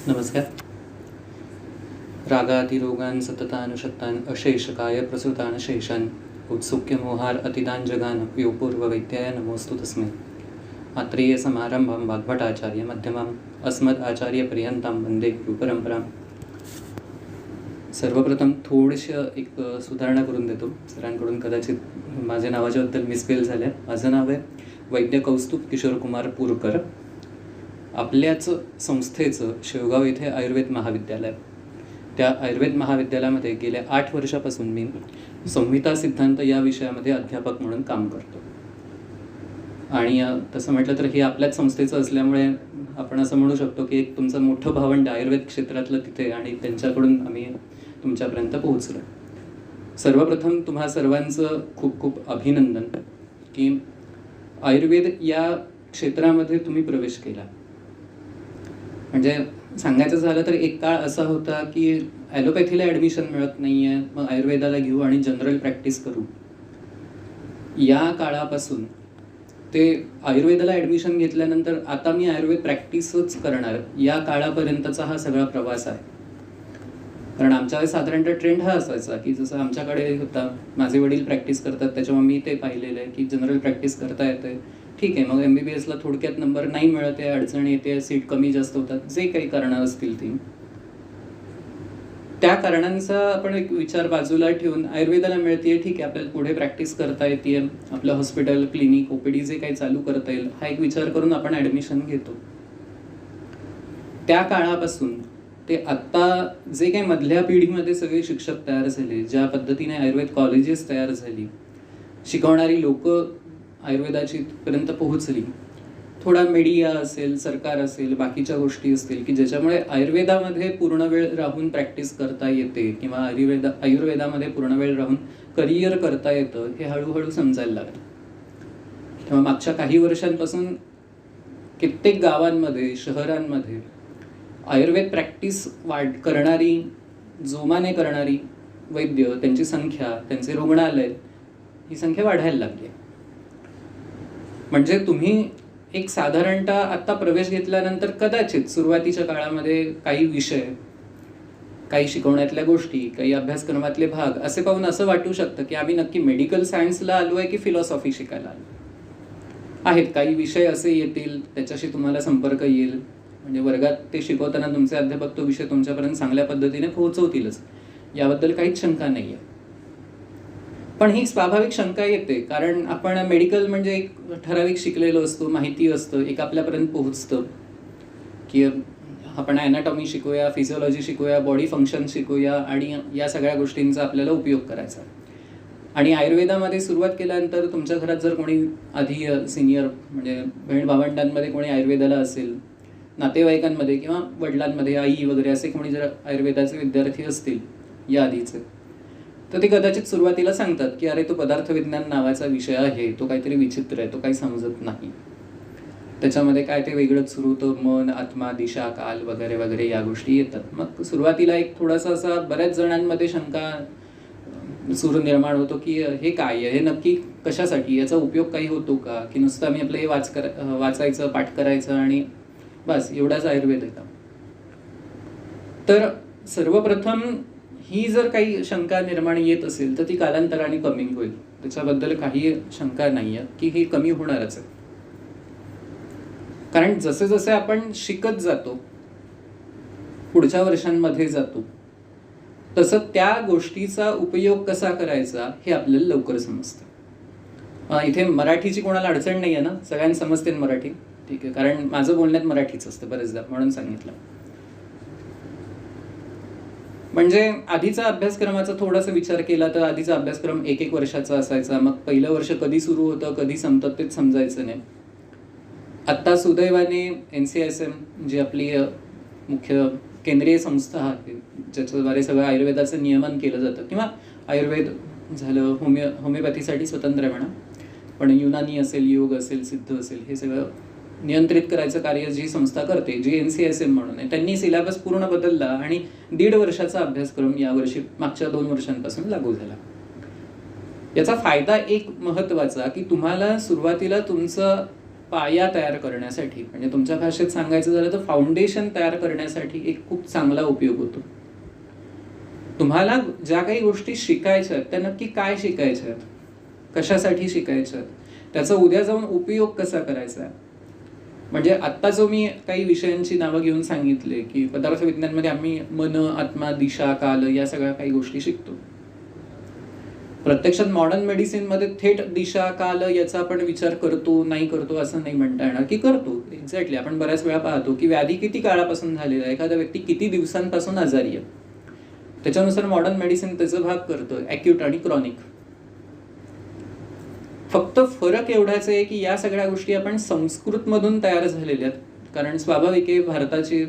नमस्कार. रागातिरोगान सततानुशक्तान अशेषकाय प्रसृतान शेषान उत्सुक्य मोहार अतिदान जगान योपूर्व वैद्याय नमोस्तु तस्मै. आत्रेय समारंभं वाग्भटाचार्य मध्यमम् अस्मद आचार्य पर्यंतां वंदे गुरुपरंपरां. सर्वप्रथम थोडीशी एक सुधारणा करून देतो. सरांकडून कदाचित माझ्या नावाच्याबद्दल मिसपेल झाल्या. माझं नाव आहे वैद्य कौस्तुभ किशोर कुमार पूरकर. आपल्याच संस्थेचं शेवगाव येथे आयुर्वेद महाविद्यालय, त्या आयुर्वेद महाविद्यालयामध्ये गेल्या 8 वर्षापासून मी संहिता सिद्धांत या विषयामध्ये अध्यापक म्हणून काम करतो. आणि तसं म्हटलं तर हे आपल्याच संस्थेचं असल्यामुळे आपण असं म्हणू शकतो की एक तुमचं मोठं भावंड आयुर्वेद क्षेत्रातलं तिथे, आणि त्यांच्याकडून आम्ही तुमच्यापर्यंत पोहोचलो. सर्वप्रथम तुम्हा सर्वांचं खूप खूप अभिनंदन की आयुर्वेद या क्षेत्रामध्ये तुम्ही प्रवेश केला. म्हणजे सांगायचं झालं तर एक काळ असा होता की ॲलोपॅथीला ॲडमिशन मिळत नाही आहे, मग आयुर्वेदाला घेऊ आणि जनरल प्रॅक्टिस करू. या काळापासून ते आयुर्वेदाला ॲडमिशन घेतल्यानंतर आता मी आयुर्वेद प्रॅक्टिसच करणार, या काळापर्यंतचा हा सगळा प्रवास आहे. कारण आमच्याकडे साधारणतः ट्रेंड हा असायचा की जसं आमच्याकडे होता, माझे वडील प्रॅक्टिस करतात त्याच्यामुळे मी ते पाहिलेलं आहे की जनरल प्रॅक्टिस करता येते, ठीक आहे. मग MBBSला थोडक्यात नंबर नाही मिळत आहे, अडचण येते, सीट कमी जास्त होतात, जे काही कारणं असतील ती, त्या कारणांचा आपण एक विचार बाजूला ठेवून आयुर्वेदाला मिळते, ठीक आहे, आपल्याला पुढे प्रॅक्टिस करता येते, आपलं हॉस्पिटल, क्लिनिक, OPD जे काही चालू करता येईल, हा एक विचार करून आपण ॲडमिशन घेतो. त्या काळापासून ते आत्ता जे काही मधल्या पिढीमध्ये सगळे शिक्षक तयार झाले, ज्या पद्धतीने आयुर्वेद कॉलेजेस तयार झाली, शिकवणारी लोक आयुर्वेदाची पर्यंत पोहोचली, थोडा मीडिया असेल, सरकार असेल, बाकीच्या गोष्टी असतील की ज्याच्यामुळे आयुर्वेदामध्ये पूर्ण वेळ राहून प्रॅक्टिस करता येते किंवा आयुर्वेदामध्ये पूर्ण वेळ राहून करिअर करता येतं, हे हळूहळू समजायला लागलं. तेव्हा मागच्या काही वर्षांपासून कित्येक गावांमध्ये, शहरांमध्ये आयुर्वेद प्रॅक्टिस करणारी, जोमाने करणारी वैद्य, त्यांची संख्या, त्यांचे रुग्णालय, ही संख्या वाढायला लागली. म्हणजे तुम्ही एक साधारणतः आत्ता प्रवेश घेतल्यानंतर कदाचित सुरुवातीच्या काळामध्ये काही विषय, काही शिकवण्यातल्या गोष्टी, काही अभ्यासक्रमातले भाग असे पाहून असं वाटू शकतं की आम्ही नक्की मेडिकल सायन्सला आलो आहे की फिलॉसॉफी शिकायला आलो आहेत. काही विषय असे येतील त्याच्याशी तुम्हाला संपर्क येईल, म्हणजे वर्गात ते शिकवताना तुमचे अध्यापक तो विषय तुमच्यापर्यंत चांगल्या पद्धतीने पोहोचवतीलच, याबद्दल काहीच शंका नाही आहे. पण ही स्वाभाविक शंका येते कारण आपण मेडिकल म्हणजे एक ठराविक शिकलेलो असतो, माहिती असतं, एक आपल्यापर्यंत पोहोचतं की आपण ॲनाटॉमी शिकूया, फिजिओलॉजी शिकूया, बॉडी फंक्शन शिकूया आणि या सगळ्या गोष्टींचा आपल्याला उपयोग करायचा. आणि आयुर्वेदामध्ये सुरुवात केल्यानंतर तुमच्या घरात जर कोणी आधी सिनियर म्हणजे बहीण भावंडांमध्ये कोणी आयुर्वेदाला असेल, नातेवाईकांमध्ये किंवा वडिलांमध्ये आई वगैरे असे कोणी जर आयुर्वेदाचे विद्यार्थी असतील या आधीचे, तर ते कदाचित सुरुवातीला सांगतात की अरे तो पदार्थविज्ञान नावाचा विषय आहे, तो काहीतरी विचित्र आहे, तो काही समजत नाही, त्याच्यामध्ये काय ते वेगळंच सुरू होतं, मन, आत्मा, दिशा, काल वगैरे वगैरे या गोष्टी येतात. मग सुरुवातीला एक थोडासा असा बऱ्याच जणांमध्ये शंका सूर निर्माण होतो की हे काय आहे, हे नक्की कशासाठी, याचा उपयोग काही होतो का, की नुसतं आम्ही आपलं हे वाचायचं, पाठ करायचं आणि बस एवढाच आयुर्वेद आहे का. तर सर्वप्रथम ही जर काही शंका निर्माण येत असेल तर ती कालांतराने कमी होईल, त्याच्याबद्दल काही शंका नाही आहे की ही कमी होणारच आहे. कारण जसे जसे आपण शिकत जातो, पुढच्या वर्षांमध्ये जातो, तसं त्या गोष्टीचा उपयोग कसा करायचा हे आपल्याला लवकर समजतं. इथे मराठीची कोणाला अडचण नाही आहे ना, सगळ्यांना समजते मराठी, ठीक आहे, कारण माझं बोलण्यात मराठीच असतं बरेचदा, म्हणून सांगितलं. म्हणजे आधीचा अभ्यासक्रमाचा थोडासा विचार केला तर आधीचा अभ्यासक्रम 1-1 वर्षाचा असायचा, मग पहिलं वर्ष कधी सुरू होतं, कधी संपतं तेच समजायचं नाही. आत्ता सुदैवाने NCSM जी आपली मुख्य केंद्रीय संस्था आहे, ज्याच्याद्वारे सगळं आयुर्वेदाचं नियमन केलं जातं, किंवा आयुर्वेद झालं, होमिओपॅथीसाठी स्वतंत्र म्हणा, पण युनानी असेल, योग असेल, सिद्ध असेल, हे सगळं नियंत्रित करायचं कार्य जी संस्था करते, जी NCSM म्हणून आहे, त्यांनी सिलेबस पूर्ण बदलला आणि 1.5 वर्षाचा अभ्यासक्रम यावर्षी मागच्या 2 वर्षांपासून लागू झाला. याचा फायदा एक महत्त्वाचा की तुम्हाला सुरुवातीला तुमचं पाया तयार करण्यासाठी, म्हणजे तुमच्या भाषेत सांगायचं झालं तर फाउंडेशन तयार करण्यासाठी एक खूप चांगला उपयोग होतो. तुम्हाला ज्या काही गोष्टी शिकायच्या आहेत त्या नक्की काय शिकायच्या आहेत, कशासाठी शिकायच्या आहेत, त्याचा उद्या जाऊन उपयोग कसा करायचा आहे. म्हणजे आत्ता जो मी काही विषयांची नावं घेऊन सांगितले की पदार्थ विज्ञानमध्ये आम्ही मन, आत्मा, दिशा, काल या सगळ्या काही गोष्टी शिकतो. प्रत्यक्षात मॉडर्न मेडिसिनमध्ये थेट दिशा, काल याचा आपण विचार करतो नाही करतो असं नाही म्हणता येणार, की करतो. एक्झॅक्टली आपण बऱ्याच वेळा पाहतो की व्याधी किती काळापासून झालेला आहे, एखादा व्यक्ती किती दिवसांपासून आजारी आहे, त्याच्यानुसार मॉडर्न मेडिसिन त्याचं भाग करतं, ॲक्यूट आणि क्रॉनिक. फक्त फरक एवढाच आहे की या सगळ्या गोष्टी आपण संस्कृतमधून तयार झालेल्या आहेत. कारण स्वाभाविक आहे, भारताची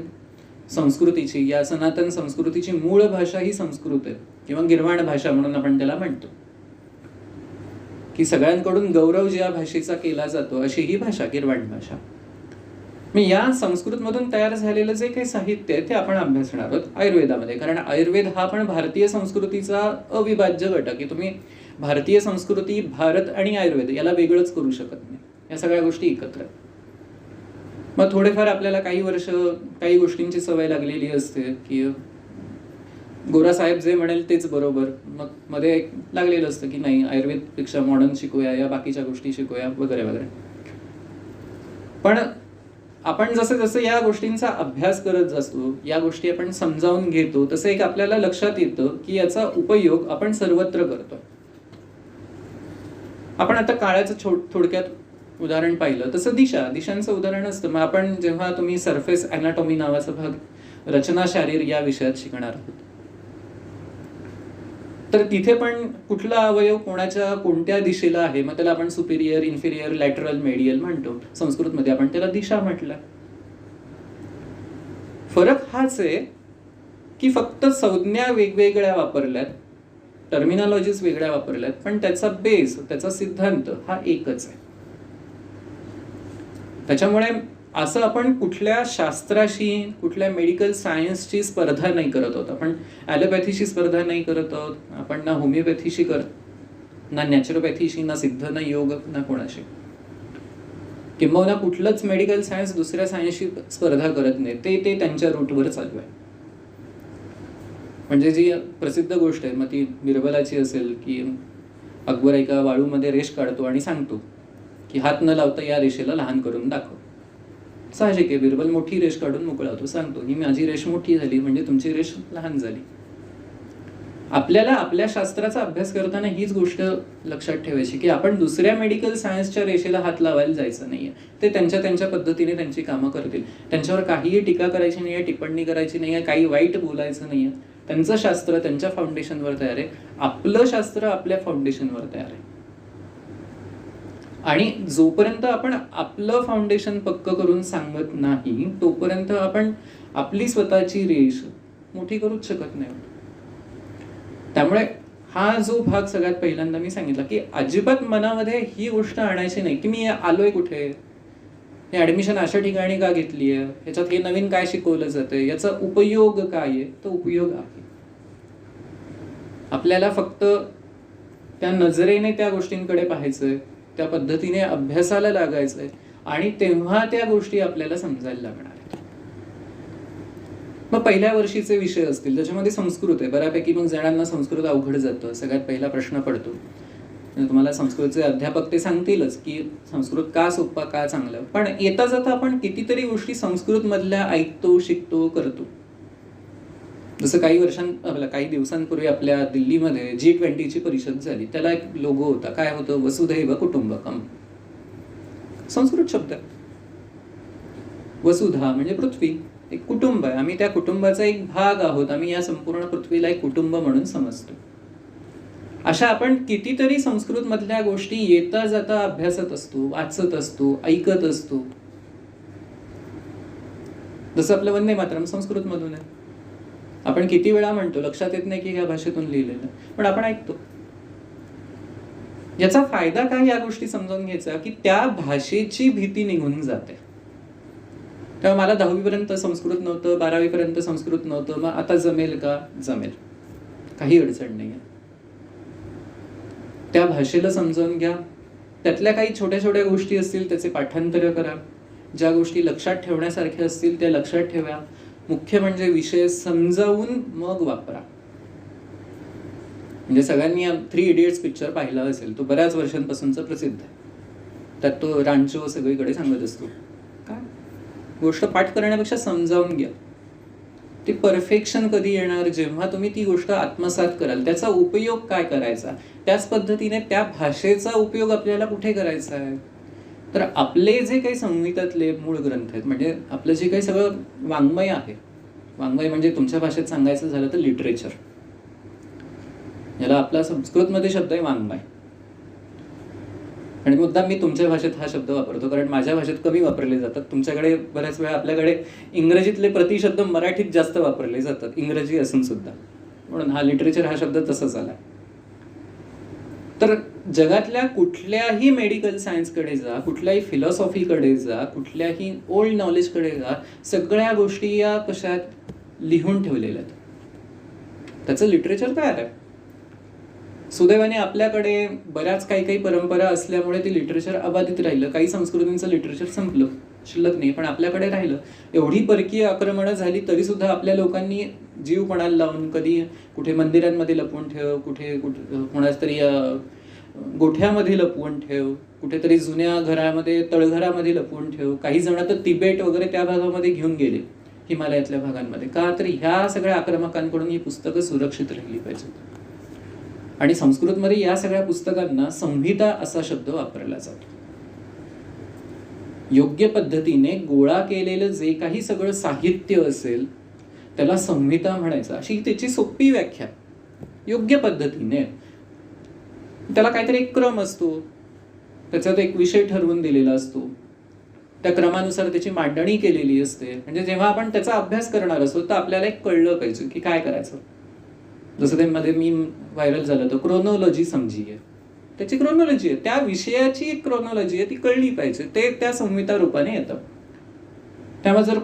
संस्कृतीची, या सनातन संस्कृतीची मूळ भाषा ही संस्कृत आहे, किंवा गिरवाण भाषा म्हणून आपण त्याला म्हणतो, की सगळ्यांकडून गौरव ज्या भाषेचा केला जातो अशी ही भाषा गिरवाण भाषा. मी या संस्कृतमधून तयार झालेलं जे काही साहित्य आहे ते आपण अभ्यासणार आहोत आयुर्वेदामध्ये. कारण आयुर्वेद हा पण भारतीय संस्कृतीचा अविभाज्य घटक आहे. तुम्ही भारतीय संस्कृती, भारत आणि आयुर्वेद याला वेगळंच करू शकत नाही. या सगळ्या गोष्टी एकत्र आहेत. मग थोडेफार आपल्याला काही वर्ष काही गोष्टींची सवय लागलेली असते की गोरासाहेब जे म्हणेल तेच बरोबर. मग मध्ये लागलेलं असतं की नाही, आयुर्वेदपेक्षा मॉडर्न शिकूया, या बाकीच्या गोष्टी शिकूया वगैरे वगैरे. पण आपण जसं जसं या गोष्टींचा अभ्यास करत असतो, या गोष्टी आपण समजावून घेतो, तसं एक आपल्याला लक्षात येतं की याचा उपयोग आपण सर्वत्र करतो. आपण आता काळाचं थोडक्यात उदाहरण पाहिलं तसं दिशांचं उदाहरण असतं. मग आपण जेव्हा तुम्ही सरफेस अॅनाटॉमी नावाचा भाग रचना शारीर या विषयात शिकणार आहोत, तर तिथे पण कुठला अवयव कोणाच्या कोणत्या दिशेला आहे, मग त्याला आपण सुपिरियर, इन्फिरियर, लॅटरल, मेडियल म्हणतो. संस्कृतमध्ये आपण त्याला दिशा म्हटलं. फरक हाच आहे की फक्त संज्ञा वेगवेगळ्या वापरल्यात, टर्मिनॉलॉजीज वेगळ्या वापरल्यात, पण त्याचा बेस, त्याचा सिद्धांत हा एकच आहे. त्याच्यामुळे असं आपण कुठल्या शास्त्राशी, कुठल्या मेडिकल सायन्सची स्पर्धा नाही करत आहोत. आपण ॲलोपॅथीशी स्पर्धा नाही करत आहोत, आपण ना होमिओपॅथीशी ना नॅचरोपॅथीशी, ना सिद्ध, ना योग, ना कोणाशी. किंबहुना कुठलंच मेडिकल सायन्स दुसऱ्या सायन्सशी स्पर्धा करत नाही. ते त्यांच्या रूटवर चालू आहे. म्हणजे जी प्रसिद्ध गोष्ट आहे, मग ती बिरबलाची असेल की अकबर एका वाळूमध्ये रेष काढतो आणि सांगतो की हात न लावता या रेषेला लहान करून दाखव. साहजिक आहे, बिरबल मोठी रेष काढून मोकळा होतो, सांगतो ही माझी रेष मोठी झाली म्हणजे तुमची रेष लहान झाली. आपल्याला आपल्या शास्त्राचा अभ्यास करताना हीच गोष्ट लक्षात ठेवायची की आपण दुसऱ्या मेडिकल सायन्सच्या रेषेला हात लावायला जायचं नाहीये. ते त्यांच्या पद्धतीने त्यांची कामं करतील. त्यांच्यावर काहीही टीका करायची नाहीये, टिप्पणी करायची नाहीये, काही वाईट बोलायचं नाहीये. त्यांचं शास्त्र त्यांच्या फाउंडेशनवर तयार आहे, आपलं शास्त्र आपल्या फाउंडेशनवर तयार आहे. आणि जोपर्यंत आपण आपलं फाउंडेशन पक्क करून सांगत नाही तोपर्यंत आपण आपली स्वतःची रेष मोठी करूच शकत नाही. त्यामुळे हा जो भाग सगळ्यात पहिल्यांदा मी सांगितला की अजिबात मनामध्ये ही गोष्ट आणायची नाही की मी आलोय कुठे, हे ऍडमिशन अशा ठिकाणी का घेतली आहे, याच्यात हे नवीन काय शिकवलं जातंय, याचा उपयोग काय आहे. तो उपयोग आहे. आपल्याला फक्त त्या नजरेने त्या गोष्टींकडे पाहायचंय, त्या पद्धतीने अभ्यासाला लागायचंय, आणि तेव्हा त्या गोष्टी आपल्याला समजायला लागणार आहेत. मग पहिल्या वर्षीचे विषय असतील त्याच्यामध्ये संस्कृत आहे बऱ्यापैकी. मग जणांना संस्कृत अवघड जातं. सगळ्यात पहिला प्रश्न पडतो, तुम्हाला संस्कृतचे अध्यापक ते सांगतीलच की संस्कृत का सोप्पा, का चांगलं. पण येता जाता आपण कितीतरी गोष्टी संस्कृत मधल्या ऐकतो, शिकतो, करतो. जसं काही दिवसांपूर्वी आपल्या दिल्लीमध्ये G20ची परिषद झाली. त्याला एक लोगो होता. काय होतं? वसुधैव कुटुंबकम. संस्कृत शब्द. वसुधा म्हणजे पृथ्वी, एक कुटुंब आहे. आम्ही त्या कुटुंबाचा एक भाग आहोत. आम्ही या संपूर्ण पृथ्वीला एक कुटुंब म्हणून समजतो. अशा आपण कितीतरी संस्कृत मधल्या गोष्टी येता जाता अभ्यासत असतो, वाचत असतो, ऐकत असतो. जसं आपलं वंदे मातरम संस्कृत मधून आहे. आपण किती वेळा म्हणतो, लक्षात येत नाही की ह्या भाषेतून लिहिलेलं, पण आपण ऐकतो. याचा फायदा काय या गोष्टी समजावून घ्यायचा की त्या भाषेची भीती निघून जाते. तेव्हा मला 10वी पर्यंत संस्कृत नव्हतं, 12वी पर्यंत संस्कृत नव्हतं, मग आता जमेल का? जमेल, काही अडचण नाही. त्या भाषेला समजावून घ्या, त्यातल्या काही छोट्या छोट्या गोष्टी असतील त्याचे पाठांतर करा. ज्या गोष्टी लक्षात ठेवण्यासारख्या असतील त्या लक्षात ठेवा. मुख्य म्हणजे विषय समजावून मग वापरा. म्हणजे सगळ्यांनी 3 इडियट्स पिक्चर पाहिला असेल. तो बऱ्याच वर्षांपासूनचा प्रसिद्ध आहे. त्यात तो रांचो सगळीकडे सांगत असतो काय गोष्ट पाठ करण्यापेक्षा समजावून घ्या. ती परफेक्शन कधी येणार? जेव्हा तुम्ही ती गोष्ट आत्मसात कराल. त्याचा उपयोग काय करायचा, त्याच पद्धतीने त्या भाषेचा उपयोग आपल्याला कुठे करायचा आहे. तर आपले जे काही संहितातले मूळ ग्रंथ आहेत, म्हणजे आपलं जे काही सगळं वाङ्मय आहे, वाङ्मय म्हणजे तुमच्या भाषेत सांगायचं झालं तर लिटरेचर, याला आपला संस्कृतमध्ये शब्द आहे वाङ्मय. आणि मुद्दाम मी तुमच्या भाषेत हा शब्द वापरतो कारण माझ्या भाषेत कमी वापरले जातात. तुमच्याकडे बऱ्याच वेळा आपल्याकडे इंग्रजीतले प्रतिशब्द मराठीत जास्त वापरले जातात, इंग्रजी असून सुद्धा. म्हणून हा लिटरेचर हा शब्द तसाच आला. तर जगातल्या कुठल्याही मेडिकल सायन्सकडे जा, कुठल्याही फिलॉसॉफीकडे जा, कुठल्याही ओल्ड नॉलेजकडे जा, सगळ्या गोष्टी या कशात लिहून ठेवलेल्या आहेत. त्याचं लिटरेचर तयार आहे. सुदैवाने आपल्याकडे बऱ्याच काही परंपरा असल्यामुळे ते लिटरेचर अबाधित राहिलं. काही संस्कृतींचं लिटरेचर संपलं, शिल्लक नाही, पण आपल्याकडे राहिलं. एवढी परकीय आक्रमणं झाली तरी सुद्धा आपल्या लोकांनी जीव पणाला लावून कधी कुठे मंदिरांमध्ये लपवून ठेव, कुठे कोणाच तरी गोठ्यामध्ये लपवून ठेव, कुठेतरी जुन्या घरामध्ये तळघरामध्ये लपवून ठेव. काही जण तर तिबेट वगैरे त्या भागामध्ये घेऊन गेले, हिमालयातल्या भागांमध्ये. का तर ह्या सगळ्या आक्रमकांकडून ही पुस्तकं सुरक्षित राहिली पाहिजेत. आणि संस्कृतमध्ये या सगळ्या पुस्तकांना संहिता असा शब्द वापरला जातो. योग्य पद्धतीने गोळा केलेलं जे काही सगळं साहित्य असेल त्याला संहिता म्हणायचं, अशी त्याची सोपी व्याख्या. योग्य पद्धतीने त्याला काहीतरी एक क्रम असतो, त्याच्यात एक विषय ठरवून दिलेला असतो, त्या क्रमानुसार त्याची मांडणी केलेली असते. म्हणजे जेव्हा आपण त्याचा अभ्यास करणार असतो तर आपल्याला एक कळलं पाहिजे की काय करायचं. जसं ते मध्ये मी व्हायरल झालं तर क्रोनॉलॉजी समजी आहे, त्याची क्रोनॉलॉजी आहे, त्या विषयाची एक क्रोनॉलॉजी आहे, ती कळली पाहिजे. ते त्या संहिता रूपाने येतं. त्यामुळे जर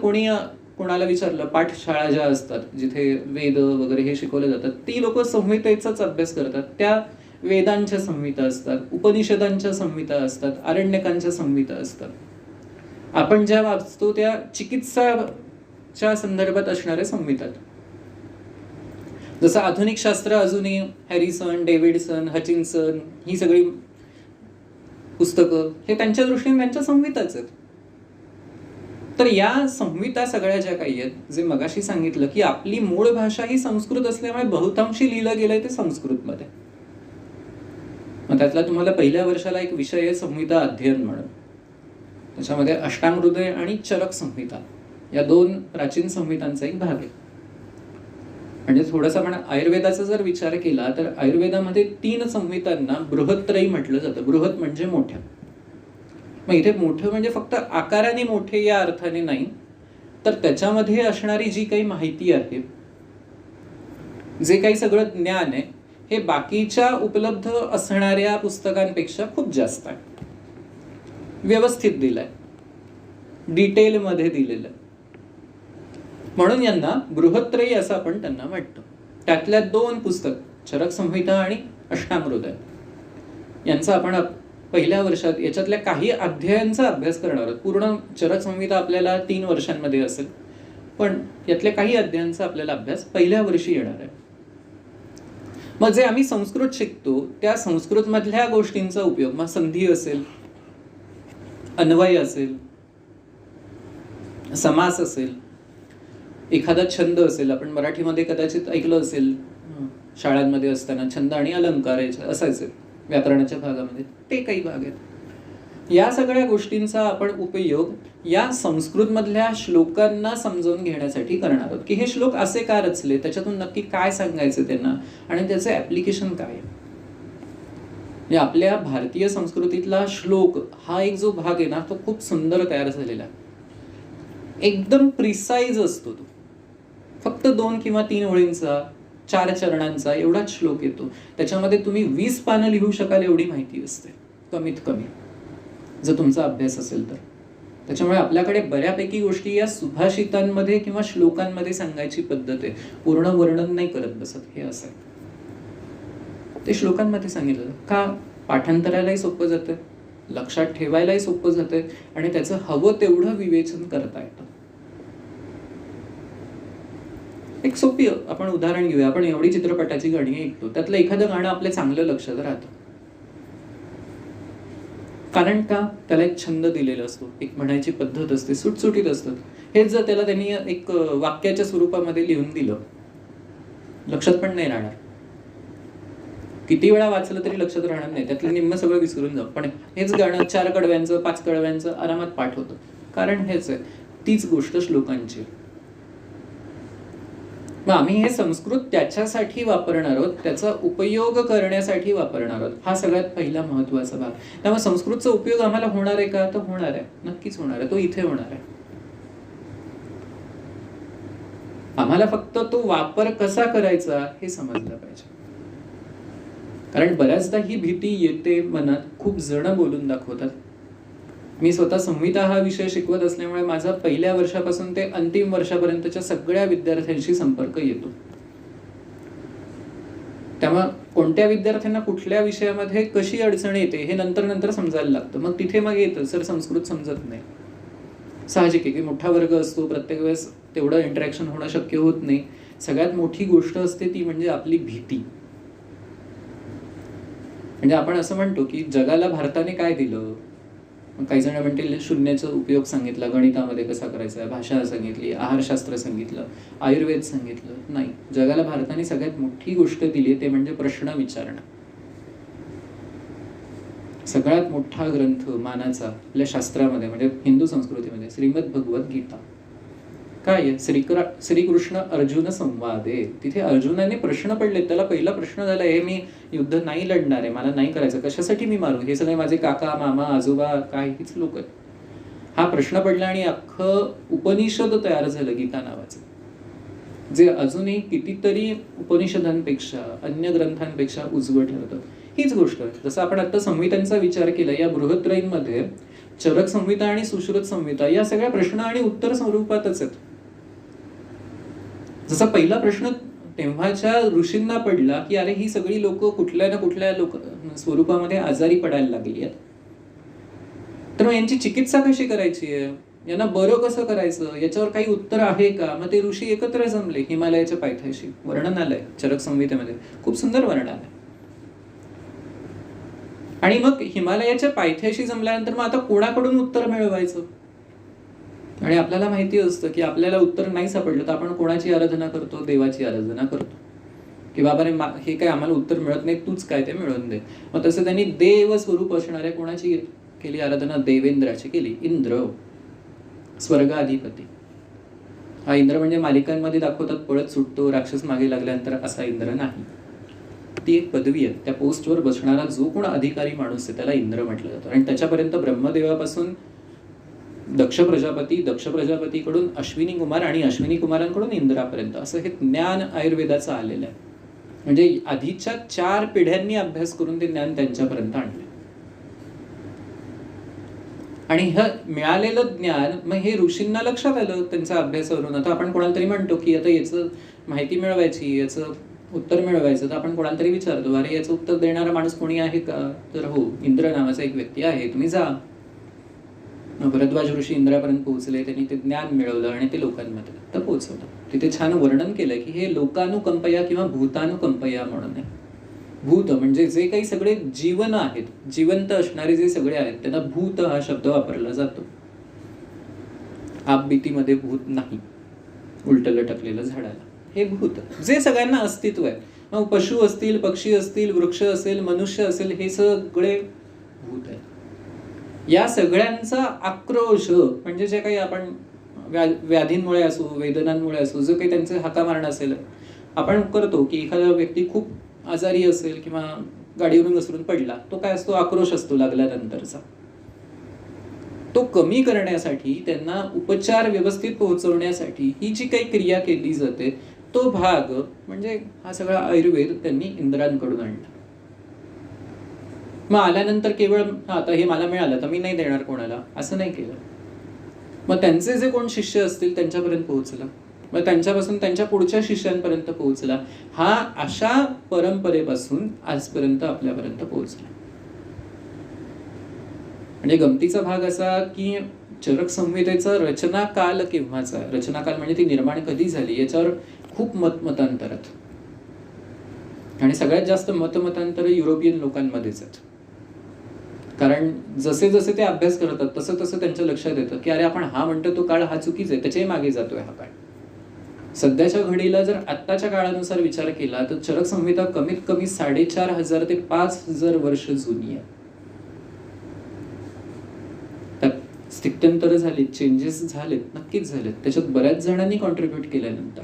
कोणाला विचारलं, पाठशाळा ज्या असतात जिथे वेद वगैरे हे शिकवले जातात, ती लोक संहितेचाच अभ्यास करतात. त्या वेदांच्या संहिता असतात, उपनिषदांच्या संहिता असतात, आरण्यकांच्या संहिता असतात. आपण ज्या वाचतो त्या चिकित्साच्या संदर्भात असणाऱ्या संहितात. जसं आधुनिक शास्त्र अजूनही हॅरिसन, डेव्हिडसन, हचिन्सन ही सगळी पुस्तकं हे त्यांच्या दृष्टीने त्यांच्या संहिताच आहेत. तर या संहिता सगळ्या ज्या काही आहेत, जे मगाशी सांगितलं की आपली मूळ भाषा ही संस्कृत असल्यामुळे बहुतांशी लिहिलं गेलंय ते संस्कृतमध्ये. मग त्यातला तुम्हाला पहिल्या वर्षाला एक विषय आहे संहिता अध्ययन म्हणून. त्याच्यामध्ये अष्टांगहृदय आणि चरक संहिता या 2 प्राचीन संहितांचा एक भाग आहे. म्हणजे थोडंसं आपण आयुर्वेदाचा जर विचार केला तर आयुर्वेदामध्ये 3 संहितांना बृहत्त्रयी म्हटलं जातं. बृहत म्हणजे मोठ्या. मग इथे मोठं म्हणजे फक्त आकाराने मोठे या अर्थाने नाही, तर त्याच्यामध्ये असणारी जी काही माहिती आहे, जे काही सगळं ज्ञान आहे, हे बाकीच्या उपलब्ध असणाऱ्या पुस्तकांपेक्षा खूप जास्त आहे. व्यवस्थित दिलंय, डिटेलमध्ये दिलेलं. म्हणून यांना बृहत्त्रयी असं आपण त्यांना वाटतं. त्यातल्या 2 पुस्तक, चरक संहिता आणि अष्टांगहृदय, यांचा आपण पहिल्या वर्षात याच्यातल्या काही अध्यायांचा अभ्यास करणार आहोत. पूर्ण चरक संहिता आपल्याला 3 वर्षांमध्ये असेल, पण यातल्या काही अध्यायांचा आपल्याला अभ्यास पहिल्या वर्षी येणार आहे. मग जे आम्ही संस्कृत शिकतो त्या संस्कृतमधल्या गोष्टींचा उपयोग, मग संधी असेल, अन्वय असेल, समास असेल, एखादा छंद असेल. आपण मराठीमध्ये कदाचित ऐकलं असेल शाळांमध्ये असताना छंद आणि अलंकार असायचे व्याकरणाच्या भागामध्ये, ते काही भाग आहेत. या सगळ्या गोष्टींचा आपण उपयोग या संस्कृतमधल्या श्लोकांना समजावून घेण्यासाठी करणार आहोत की हे श्लोक असे का रचले, त्याच्यातून नक्की काय सांगायचं त्यांना आणि त्याचं ऍप्लिकेशन काय आहे. आपल्या भारतीय संस्कृतीतला श्लोक हा एक जो भाग आहे ना, तो खूप सुंदर तयार झालेला आहे. एकदम प्रिसाइज असतो तो. फक्त 2 किंवा 3 ओळींचा, 4 चरणांचा एवढाच श्लोक येतो. त्याच्यामध्ये तुम्ही 20 पानं लिहू शकाल एवढी माहिती असते कमीत कमी, जर तुमचा अभ्यास असेल तर. त्याच्यामुळे आपल्याकडे बऱ्यापैकी गोष्टी या सुभाषितांमध्ये किंवा श्लोकांमध्ये सांगायची पद्धत आहे. पूर्ण वर्णन नाही करत बसत, हे असं आहे. ते श्लोकांमध्ये सांगितलं का पाठांतरालाही सोपं जातं लक्षात ठेवायलाही सोपं जातंय आणि त्याचं हवं तेवढं विवेचन करता येतं. एक सोपी आपण उदाहरण घेऊया. आपण एवढी चित्रपटाची गाणी ऐकतो, त्यातलं एखादं गाणं आपल्या चांगलं लक्षात राहतं. कारण का? त्याला एक छंद दिलेला असतो, एक म्हणायची पद्धत असते, सुटसुटीत असतात. हेच जर त्याला त्यांनी एक वाक्याच्या स्वरूपामध्ये लिहून दिलं, लक्षात पण नाही राहणार. किती वेळा वाचलं तरी लक्षात राहणार नाही, त्यातलं निम्म सगळं विसरून जाऊ. पण हेच गाणं 4 कडव्यांचं 5 कडव्यांचं आरामात पाठ होतं. कारण हेच आहे, तीच गोष्ट श्लोकांची. मग आम्ही हे संस्कृत त्याच्यासाठी वापरणार आहोत, त्याचा उपयोग करण्यासाठी वापरणार आहोत. हा सगळ्यात पहिला महत्वाचा भाग. त्यामुळे संस्कृतचा उपयोग आम्हाला होणार आहे का? तर होणार आहे, नक्कीच होणार आहे. तो इथे होणार आहे. आम्हाला फक्त तो वापर कसा करायचा हे समजलं पाहिजे. कारण बऱ्याचदा ही भीती येते मनात, खूप जण बोलून दाखवतात. मी स्वतः संहिता हा विषय शिकवत असल्यामुळे माझा पहिल्या वर्षापासून ते अंतिम वर्षापर्यंतच्या सगळ्या विद्यार्थ्यांशी संपर्क येतो. त्यामुळे कोणत्या विद्यार्थ्यांना कुठल्या विषयामध्ये कशी अडचण येते हे नंतर समजायला लागतं. मग तिथे येतं, सर संस्कृत समजत नाही. साहजिक आहे की मोठा वर्ग असतो, प्रत्येक वेळेस तेवढं इंटरॅक्शन होणं शक्य होत नाही. सगळ्यात मोठी गोष्ट असते ती म्हणजे आपली भीती. म्हणजे आपण असं म्हणतो की जगाला भारताने काय दिलं? काही जण म्हणतील शून्याचा उपयोग सांगितला, गणितामध्ये कसा करायचा, भाषा सांगितली, आहारशास्त्र सांगितलं, आयुर्वेद सांगितलं. नाही, जगाला भारताने सगळ्यात मोठी गोष्ट दिली ते म्हणजे प्रश्न विचारणं. सगळ्यात मोठा ग्रंथ मानाचा आपल्या शास्त्रामध्ये म्हणजे हिंदू संस्कृतीमध्ये श्रीमद भगवत गीता. काय आहे? श्रीकृष्ण अर्जुन संवाद आहे. तिथे अर्जुनाने प्रश्न पडले. त्याला पहिला प्रश्न झाला, हे मी युद्ध नाही लढणार आहे, मला नाही करायचं, कशासाठी मी मारू? हे सगळे माझे काका मामा आजोबा काहीच लोक आहेत. हा प्रश्न पडला आणि अख्खं उपनिषद तयार झालं गीता नावाचं, जे अजूनही कितीतरी उपनिषदांपेक्षा अन्य ग्रंथांपेक्षा उजवं ठरतं. हीच गोष्ट आहे. जसं आपण आता संहितांचा विचार केला, या बृहत्रयींमध्ये चरक संहिता आणि सुश्रुत संहिता या सगळ्या प्रश्न आणि उत्तर स्वरूपातच आहेत. जसा पहिला प्रश्न तेव्हाच्या ऋषींना पडला की अरे ही सगळी लोक कुठल्या ना कुठल्या स्वरूपामध्ये आजारी पडायला लागली आहेत, तर मग यांची चिकित्सा कशी करायची आहे, यांना बरं कसं करायचं, याच्यावर काही उत्तर आहे का? मग ते ऋषी एकत्र जमले हिमालयाच्या पायथ्याशी. वर्णन आलंय चरक संहितेमध्ये, खूप सुंदर वर्णन आलंय. आणि मग हिमालयाच्या पायथ्याशी जमल्यानंतर मग आता कोणाकडून उत्तर मिळवायचं? आणि आपल्याला माहिती असतं की आपल्याला उत्तर नाही सापडलं तर आपण कोणाची आराधना करतो? देवाची आराधना करतो की बाबा रे हे काय आम्हाला उत्तर मिळत नाही, तूच काय ते मिळवून दे. मग तसं त्यांनी देव स्वरूप असणाऱ्या कोणाची केली आराधना? देवेंद्राची केली. इंद्र, स्वर्गाधिपती. हा इंद्र म्हणजे मालिकांमध्ये दाखवतात पळत सुटतो, राक्षस मागे लागल्यानंतर, असा इंद्र नाही. ती एक पदवी आहे. त्या पोस्टवर बसणारा जो कोण अधिकारी माणूस आहे त्याला इंद्र म्हटलं जातं. आणि त्याच्यापर्यंत ब्रह्मदेवापासून दक्ष प्रजापतीकडून अश्विनी कुमार आणि अश्विनी कुमारांकडून इंद्रापर्यंत असं हे ज्ञान आयुर्वेदाचं आलेलं आहे. म्हणजे आधीच्या 4 पिढ्यांनी अभ्यास करून ते ज्ञान त्यांच्यापर्यंत आणलं. आणि हे मिळालेलं ज्ञान मग हे ऋषींना लक्षात आलं त्यांच्या अभ्यासावरून. आता आपण कोणाला तरी म्हणतो की आता याचं माहिती मिळवायची, याचं उत्तर मिळवायचं, तर आपण कोणाला तरी विचारतो, अरे याचं उत्तर देणारा माणूस कोणी आहे का? तर हो, इंद्र नावाचा एक व्यक्ती आहे, तुम्ही जा. भरद्वाज ऋषी इंद्रापर्यंत पोहोचले, त्यांनी ते ज्ञान मिळवलं आणि ते लोकांमध्ये तर पोहोचवलं. तिथे छान वर्णन केलंय की हे लोकानुकंपया किंवा भूतानुकंपया म्हणून आहे. भूत म्हणजे जे काही सगळे जीवन आहेत, जिवंत असणारे जे सगळे आहेत त्यांना भूत हा शब्द वापरला जातो. आपबीतीमध्ये भूत नाही, उलट लटकलेलं झाडाला, हे भूत जे सगळ्यांना अस्तित्व आहे. मग पशु असतील, पक्षी असतील, वृक्ष असेल, मनुष्य असेल, हे सगळे भूत आहेत. या सगळ्यांचा आक्रोश म्हणजे जे काही आपण व्याधींमुळे असो, वेदनांमुळे असो, जो काही त्यांचे हाका मारणं असेल, आपण करतो की एखादा व्यक्ती खूप आजारी असेल किंवा गाडीवरून घसरून पडला, तो काय असतो? आक्रोश असतो लागल्यानंतरचा. तो कमी करण्यासाठी, त्यांना उपचार व्यवस्थित पोहोचवण्यासाठी ही जी काही क्रिया केली जाते तो भाग म्हणजे हा सगळा आयुर्वेद त्यांनी इंद्रांकडून आणला. मग आल्यानंतर केवळ आता हे मला मिळालं तर मी नाही देणार कोणाला, असं नाही केलं. मग त्यांचे जे कोण शिष्य असतील त्यांच्यापर्यंत पोहोचला, मग त्यांच्यापासून त्यांच्या पुढच्या शिष्यांपर्यंत पोहोचला. हा अशा परंपरेपासून आजपर्यंत आपल्यापर्यंत पोहोचला. म्हणजे गमतीचा भाग असा की चरक संहितेचा रचनाकाल केव्हाचा, रचनाकाल म्हणजे ती निर्माण कधी झाली याच्यावर खूप मतमतांतरात, आणि सगळ्यात जास्त मतमतांतर युरोपियन लोकांमध्येच आहेत. कारण जसे जसे ते अभ्यास करतात तसं तसं त्यांच्या लक्षात येतं की अरे आपण हा म्हणतो तो काळ हा चुकीचा आहे, त्याच्याही मागे जातोय हा काळ. सध्याच्या घडीला जर आत्ताच्या काळानुसार विचार केला तर चरक संहिता कमीत कमी 4,500 ते 5,000 वर्ष जुनी आहे. त्यात स्थित्यंतर झाली, चेंजेस झालेत, नक्कीच झालेत. त्याच्यात बऱ्याच जणांनी कॉन्ट्रीब्युट केल्यानंतर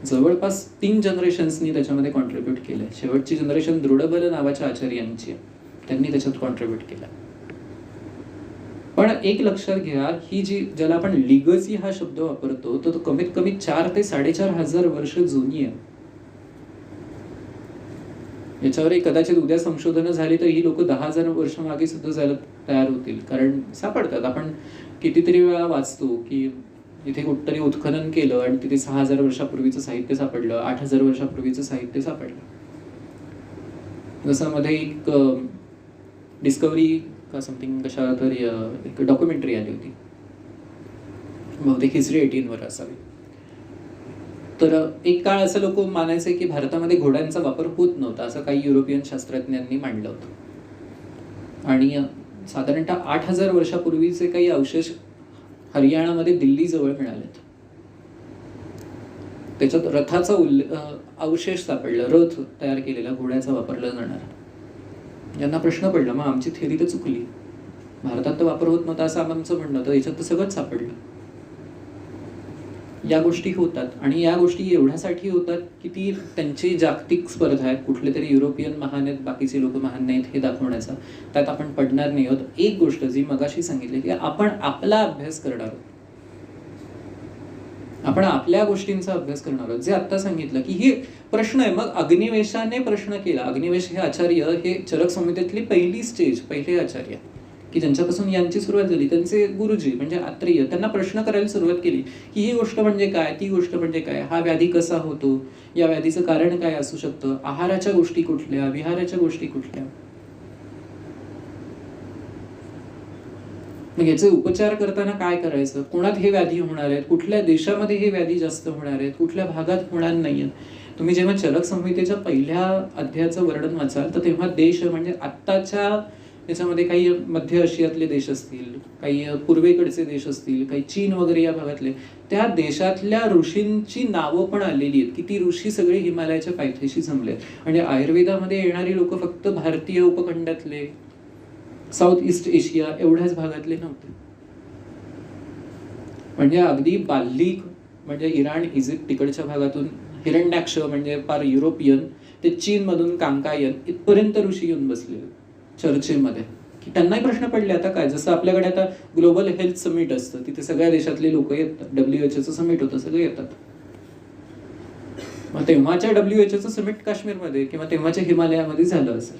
जवळपास 3 जनरेशन्सनी त्याच्यामध्ये कॉन्ट्रीब्युट केलंय. शेवटची जनरेशन दृढबल नावाच्या आचार्यांची आहे, त्यांनी त्याच्यात कॉन्ट्रीब्युट केला. पण एक लक्षात घ्या, ही जी ज्याला आपण लिगसी हा शब्द वापरतो तो कमीत कमी 4 ते 4,500 वर्ष जुनी आहे. याच्यावरही कदाचित उद्या संशोधनं झाली तर ही लोक 10,000 वर्ष मागे सुद्धा जायला तयार होतील, कारण सापडतात. आपण कितीतरी वेळा वाचतो की इथे कुठतरी उत्खनन केलं आणि तिथे 6,000 वर्षापूर्वीचं साहित्य सापडलं, 8,000 वर्षापूर्वीचं साहित्य सापडलं. जसं मध्ये एक डिस्कवरी का समथिंग कशा तरी एक डॉक्युमेंटरी आली होती, बहुतेक हिस्ट्री 18 वर असावी. तर एक काळ असं लोक मानायचे की भारतामध्ये घोड्यांचा वापर होत नव्हता, असं काही युरोपियन शास्त्रज्ञांनी मांडलं होतं. आणि साधारणतः 8,000 वर्षापूर्वीचे काही अवशेष हरियाणामध्ये दिल्लीजवळ मिळालेत. त्याच्यात रथाचा अवशेष सापडला, रथ तयार केलेला घोड्याचा वापरला जाणारा. यांना प्रश्न पडला, मग आमची थेरी तर चुकली, भारतात तर वापर होत नव्हता असं आमचं म्हणणं होतं, याच्यात तर सगळंच सापडलं. या गोष्टी होतात, आणि या गोष्टी एवढ्यासाठी होतात की ती त्यांची जागतिक स्पर्धा आहे, कुठले तरी युरोपियन महान आहेत, बाकीचे लोक महान नाहीत हे दाखवण्याचा. त्यात आपण पडणार नाही आहोत. एक गोष्ट जी मगाशी सांगितली की आपण आपला अभ्यास करणार आहोत, आपण आपल्या गोष्टींचा अभ्यास करणार आहोत. जे आत्ता सांगितलं की हे प्रश्न आहे. मग अग्निवेशाने प्रश्न केला. अग्निवेश हे आचार्य हे चरक संहितेतली पहिली स्टेज, पहिले आचार्य की ज्यांच्यापासून यांची सुरुवात झाली, त्यांचे गुरुजी म्हणजे आत्रेय, त्यांना प्रश्न करायला सुरुवात केली की ही गोष्ट म्हणजे काय, ती गोष्ट म्हणजे काय, हा व्याधी कसा होतो, या व्याधीचं कारण काय असू शकतं, आहाराच्या गोष्टी कुठल्या, विहाराच्या गोष्टी कुठल्या, मग याचे उपचार करताना काय करायचं, कोणात हे व्याधी होणार आहेत, कुठल्या देशामध्ये हे व्याधी जास्त होणार आहेत, कुठल्या भागात होणार नाहीये. तुम्ही जेव्हा चरक संहितेच्या पहिल्या अध्यायाचं वर्णन वाचाल तर तेव्हा देश म्हणजे आत्ताच्या याच्यामध्ये काही मध्य आशियातले देश असतील, काही पूर्वेकडचे देश असतील, काही चीन वगैरे या भागातले, त्या देशातल्या ऋषींची नावं पण आलेली आहेत की ती ऋषी सगळे हिमालयाच्या पायथ्याशी जमले आहेत. म्हणजे आयुर्वेदामध्ये येणारी लोक फक्त भारतीय उपखंडातले, साऊथ ईस्ट एशिया एवढ्याच भागातले नव्हते. म्हणजे अगदी बाल्लिक म्हणजे इराण, इजिप्त तिकडच्या भागातून, हिरण्याक्ष म्हणजे फार युरोपियन, ते चीनमधून कांकायन इथपर्यंत ऋषी येऊन बसलेले चर्चेमध्ये. की त्यांनाही प्रश्न पडले आता काय, जसं आपल्याकडे आता ग्लोबल हेल्थ समिट असतं, तिथे सगळ्या देशातले लोक येतात, WHO समिट होतं, सगळे येतात. मग तेव्हाच्या WHO समिट काश्मीरमध्ये किंवा तेव्हाच्या हिमालयामध्ये झालं असेल.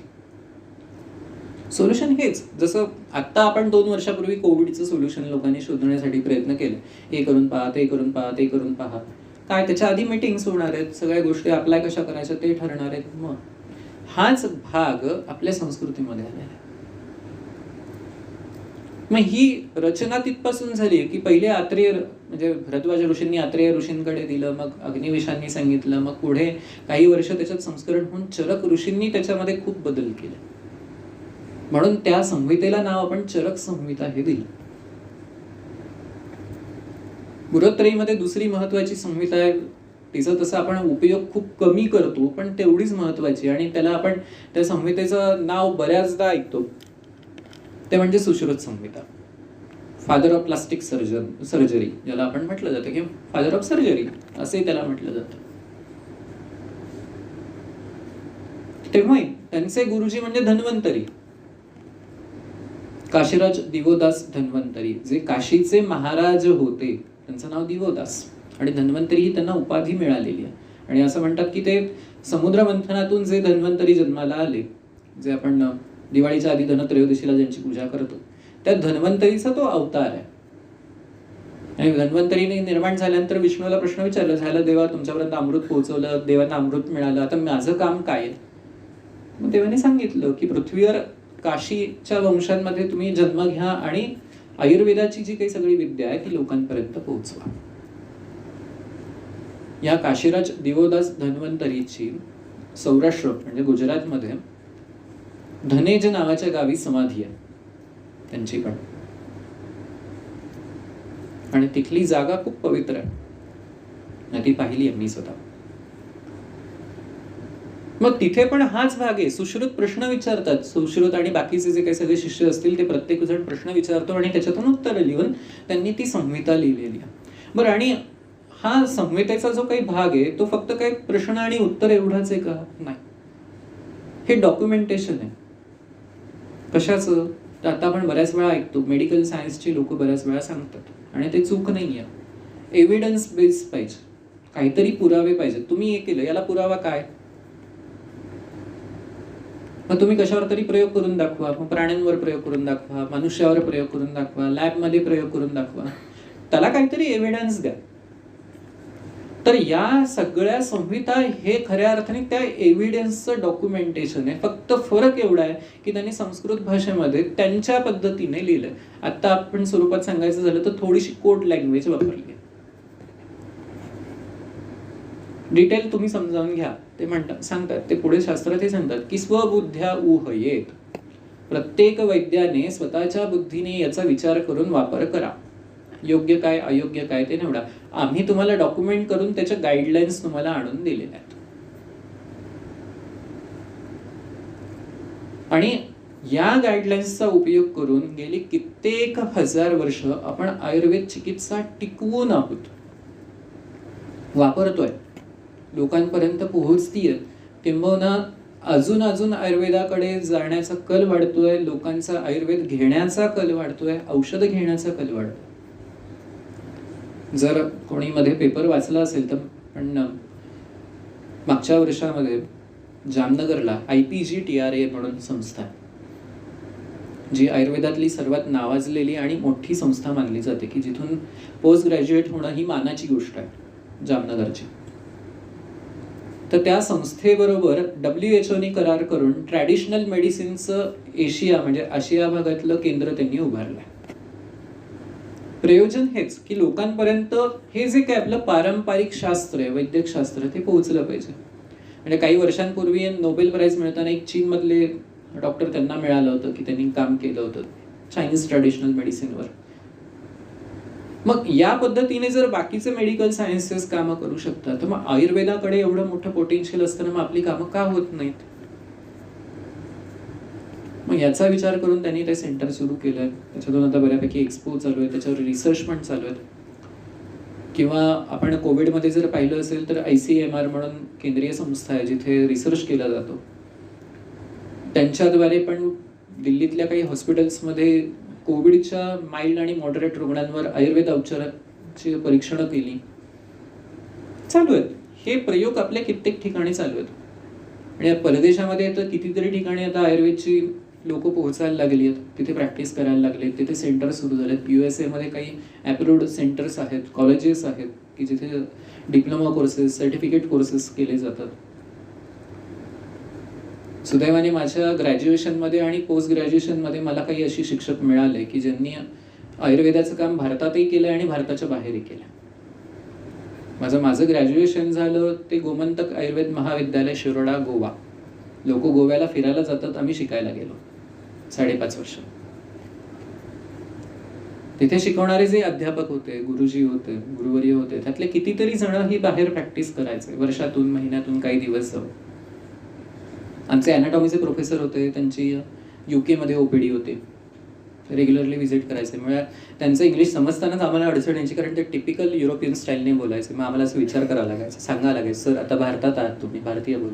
सोल्युशन हेच, जसं आत्ता आपण 2 वर्षापूर्वी कोविडचं सोल्युशन लोकांनी शोधण्यासाठी प्रयत्न केले, हे करून पहा, ते करून पहा, ते करून पहा. काय त्याच्या आधी मीटिंग्स होणार आहेत, सगळ्या गोष्टी अप्लाय कशा करायच्या ते ठरणार आहेत. मग हाच भाग आपल्या संस्कृतीमध्ये आलेला आहे. मग ही रचना तिथपासून झाली की पहिले आत्रेय म्हणजे भरद्वाज ऋषींनी आत्रेय ऋषींकडे दिलं, मग अग्निवेशांनी सांगितलं, मग पुढे काही वर्ष त्याच्यात संस्करण होऊन चरक ऋषींनी त्याच्यामध्ये खूप बदल केले. म्हणून त्या संहितेला नाव आपण चरक संहिता हे दिलं. गुरुत्रयीमध्ये दुसरी महत्वाची संहिता आहे, तिचा तसा आपण उपयोग खूप कमी करतो पण तेवढीच महत्वाची, आणि त्याला आपण त्या संहितेचं नाव बऱ्याचदा ऐकतो, ते म्हणजे सुश्रुत संहिता. फादर ऑफ प्लास्टिक सर्जरी ज्याला आपण म्हटलं जातं, की फादर ऑफ सर्जरी असे त्याला म्हटलं जातं. तेव्हा त्यांचे गुरुजी म्हणजे धन्वंतरी, काशीराज दिवोदास धन्वंतरी, जे काशीचे महाराज होते, त्यांचं नाव दिवोदास, आणि धन्वंतरी ही त्यांना उपाधी मिळालेली आहे. आणि असं म्हणतात की ते समुद्र मंथनातून जे धन्वंतरी जन्माला आले, जे आपण दिवाळीच्या आधी धनत्रयोदशीला ज्यांची पूजा करतो, त्या धन्वंतरीचा तो अवतार आहे. आणि धन्वंतरीने निर्माण झाल्यानंतर विष्णूला प्रश्न विचारला, झालं देवा, तुमच्यापर्यंत अमृत पोहोचवलं, देवांना अमृत मिळालं, आता माझं काम काय आहे? मग देवाने सांगितलं की पृथ्वीवर काशीच्या वंशांमध्ये तुम्ही जन्म घ्या आणि आयुर्वेदाची जी काही सगळी विद्या आहे ती लोकांपर्यंत पोहोचवा. या काशीराज दिवोदास धन्वंतरीची सौराष्ट्र म्हणजे गुजरातमध्ये धनेज नावाच्या गावी समाधी आहे त्यांची पण, आणि तिथली जागा खूप पवित्र आहे, ती पाहिली आहे मी स्वतः. मग तिथे पण हाच भाग आहे, सुश्रुत प्रश्न विचारतात. सुश्रुत आणि बाकीचे जे काही सगळे शिष्य असतील ते प्रत्येक जण प्रश्न विचारतो आणि त्याच्यातून उत्तर लिहून त्यांनी ती संहिता लिहिलेली आहे. बरं, आणि हा संहितेचा जो काही भाग आहे तो फक्त काही प्रश्न आणि उत्तर एवढाच आहे का? नाही, हे डॉक्युमेंटेशन आहे. कशाचं? तर आता आपण बऱ्याच वेळा ऐकतो, मेडिकल सायन्सची लोक बऱ्याच वेळा सांगतात आणि ते चूक नाही आहे. एव्हिडन्स बेस पाहिजे, काहीतरी पुरावे पाहिजे. तुम्ही हे केलं, याला पुरावा काय? मग तुम्ही कशावर तरी प्रयोग करून दाखवा, मग प्राण्यांवर प्रयोग करून दाखवा, मनुष्यावर प्रयोग करून दाखवा, लॅबमध्ये प्रयोग करून दाखवा, त्याला काहीतरी एव्हिडन्स द्या. तर या सगळ्या संहिता हे खऱ्या अर्थाने त्या एव्हिडन्सचं डॉक्युमेंटेशन आहे. फक्त फरक एवढा आहे की त्यांनी संस्कृत भाषेमध्ये त्यांच्या पद्धतीने लिहिलंय. आता आपण स्वरूपात सांगायचं झालं तर थोडीशी कोड लँग्वेज वापरली आहे. डिटेल तुम्ही समजावून घ्या. ते म्हणतात, सांगतात ते पुढे शास्त्रात हे सांगतात की स्वबुद्ध्या ऊहयेत, प्रत्येक वैद्याने स्वतःच्या बुद्धीने याचा विचार करून वापर करा. योग्य काय अयोग्य काय ते निवडा. आम्ही तुम्हाला डॉक्युमेंट करून त्याच्या गाईडलाईन्स तुम्हाला आणून दिलेल्या आहेत. आणि या गाईडलाईन्सचा उपयोग करून गेली कित्येक हजार वर्ष आपण आयुर्वेद चिकित्सा टिकवून आहोत, वापरतोय, लोकांपर्यंत पोहोचतीये. किंबहुना अजून अजून आयुर्वेदाकडे जाण्याचा कल वाढतोय, लोकांचा आयुर्वेद घेण्याचा कल वाढतोय, औषध घेण्याचा कल वाढतोय. जर कोणी मध्ये पेपर वाचला असेल तर पण मागच्या वर्षामध्ये जामनगरला IPGTRA म्हणून संस्था आहे, जी आयुर्वेदातली सर्वात नावाजलेली आणि मोठी संस्था मानली जाते, की जिथून पोस्ट ग्रॅज्युएट होणं ही मानाची गोष्ट आहे जामनगरची. तर त्या संस्थेबरोबर WHO करार करून ट्रॅडिशनल मेडिसिनचं एशिया म्हणजे आशिया भागातलं केंद्र त्यांनी उभारलंय. प्रयोजन हेच की लोकांपर्यंत हे जे काय आपलं पारंपरिक शास्त्र आहे, वैद्यक शास्त्र, ते पोहोचलं पाहिजे. म्हणजे काही वर्षांपूर्वी नोबेल प्राइज मिळताना एक चीनमधले डॉक्टर त्यांना मिळालं होतं की त्यांनी काम केलं होतं चायनीज ट्रॅडिशनल मेडिसिनवर. मग या पद्धतीने जर बाकीचे मेडिकल सायन्सेस कामं करू शकतात तर मग आयुर्वेदाकडे एवढं मोठं पोटेन्शियल असताना मग आपली कामं का होत नाहीत? मग याचा विचार करून त्यांनी ते सेंटर सुरू केलंय. त्याच्यातून आता बऱ्यापैकी एक्सपो चालू आहे, त्याच्यावर रिसर्च पण चालू आहेत. किंवा आपण कोविडमध्ये जर पाहिलं असेल तर ICMR म्हणून केंद्रीय संस्था आहे जिथे रिसर्च केला जातो. त्यांच्याद्वारे पण दिल्लीतल्या काही हॉस्पिटल्समध्ये कोविडच्या माइल्ड आणि मॉडरेट रुग्णांवर आयुर्वेद औषधाची परीक्षणं केली. चालू आहेत हे प्रयोग, आपल्या कित्येक ठिकाणी चालू आहेत. आणि परदेशामध्ये तर कितीतरी ठिकाणी आता आयुर्वेदची लोक पोहोचायला लागली आहेत, तिथे प्रॅक्टिस करायला लागले, तिथे सेंटर सुरू झालेत. USA मध्ये काही अप्रूव्ड सेंटर्स आहेत, कॉलेजेस आहेत की जिथे डिप्लोमा कोर्सेस, सर्टिफिकेट कोर्सेस केले जातात. सुदैवाने माझ्या ग्रॅज्युएशनमध्ये आणि पोस्ट ग्रॅज्युएशनमध्ये मला काही अशी शिक्षक मिळाले की ज्यांनी आयुर्वेदाचं काम भारतातही केलं आणि भारताच्या बाहेरही केलं. माझं ग्रॅज्युएशन झालं ते गोमंतक आयुर्वेद महाविद्यालय शिरोडा, गोवा. लोक गोव्याला फिरायला जातात, आम्ही शिकायला गेलो 5.5 वर्ष. तिथे शिकवणारे जे अध्यापक होते, गुरुजी होते, गुरुवर्य होते, त्यातले कितीतरी जण ही बाहेर प्रॅक्टिस करायचे वर्षातून महिन्यातून काही दिवस जाऊन. आमचे अॅनाटॉमीचे प्रोफेसर होते, त्यांची UK मध्ये OPD होते, रेग्युलरली व्हिजिट करायचे. म्हणजे त्यांचं इंग्लिश समजतानाच आम्हाला अडचण यायची, कारण ते टिपिकल युरोपियन स्टाईलने बोलायचे. मग आम्हाला असं विचार करावा लागायचा, सांगावं लागायचं, सर आता भारतात आहात तुम्ही, भारतीय बोल.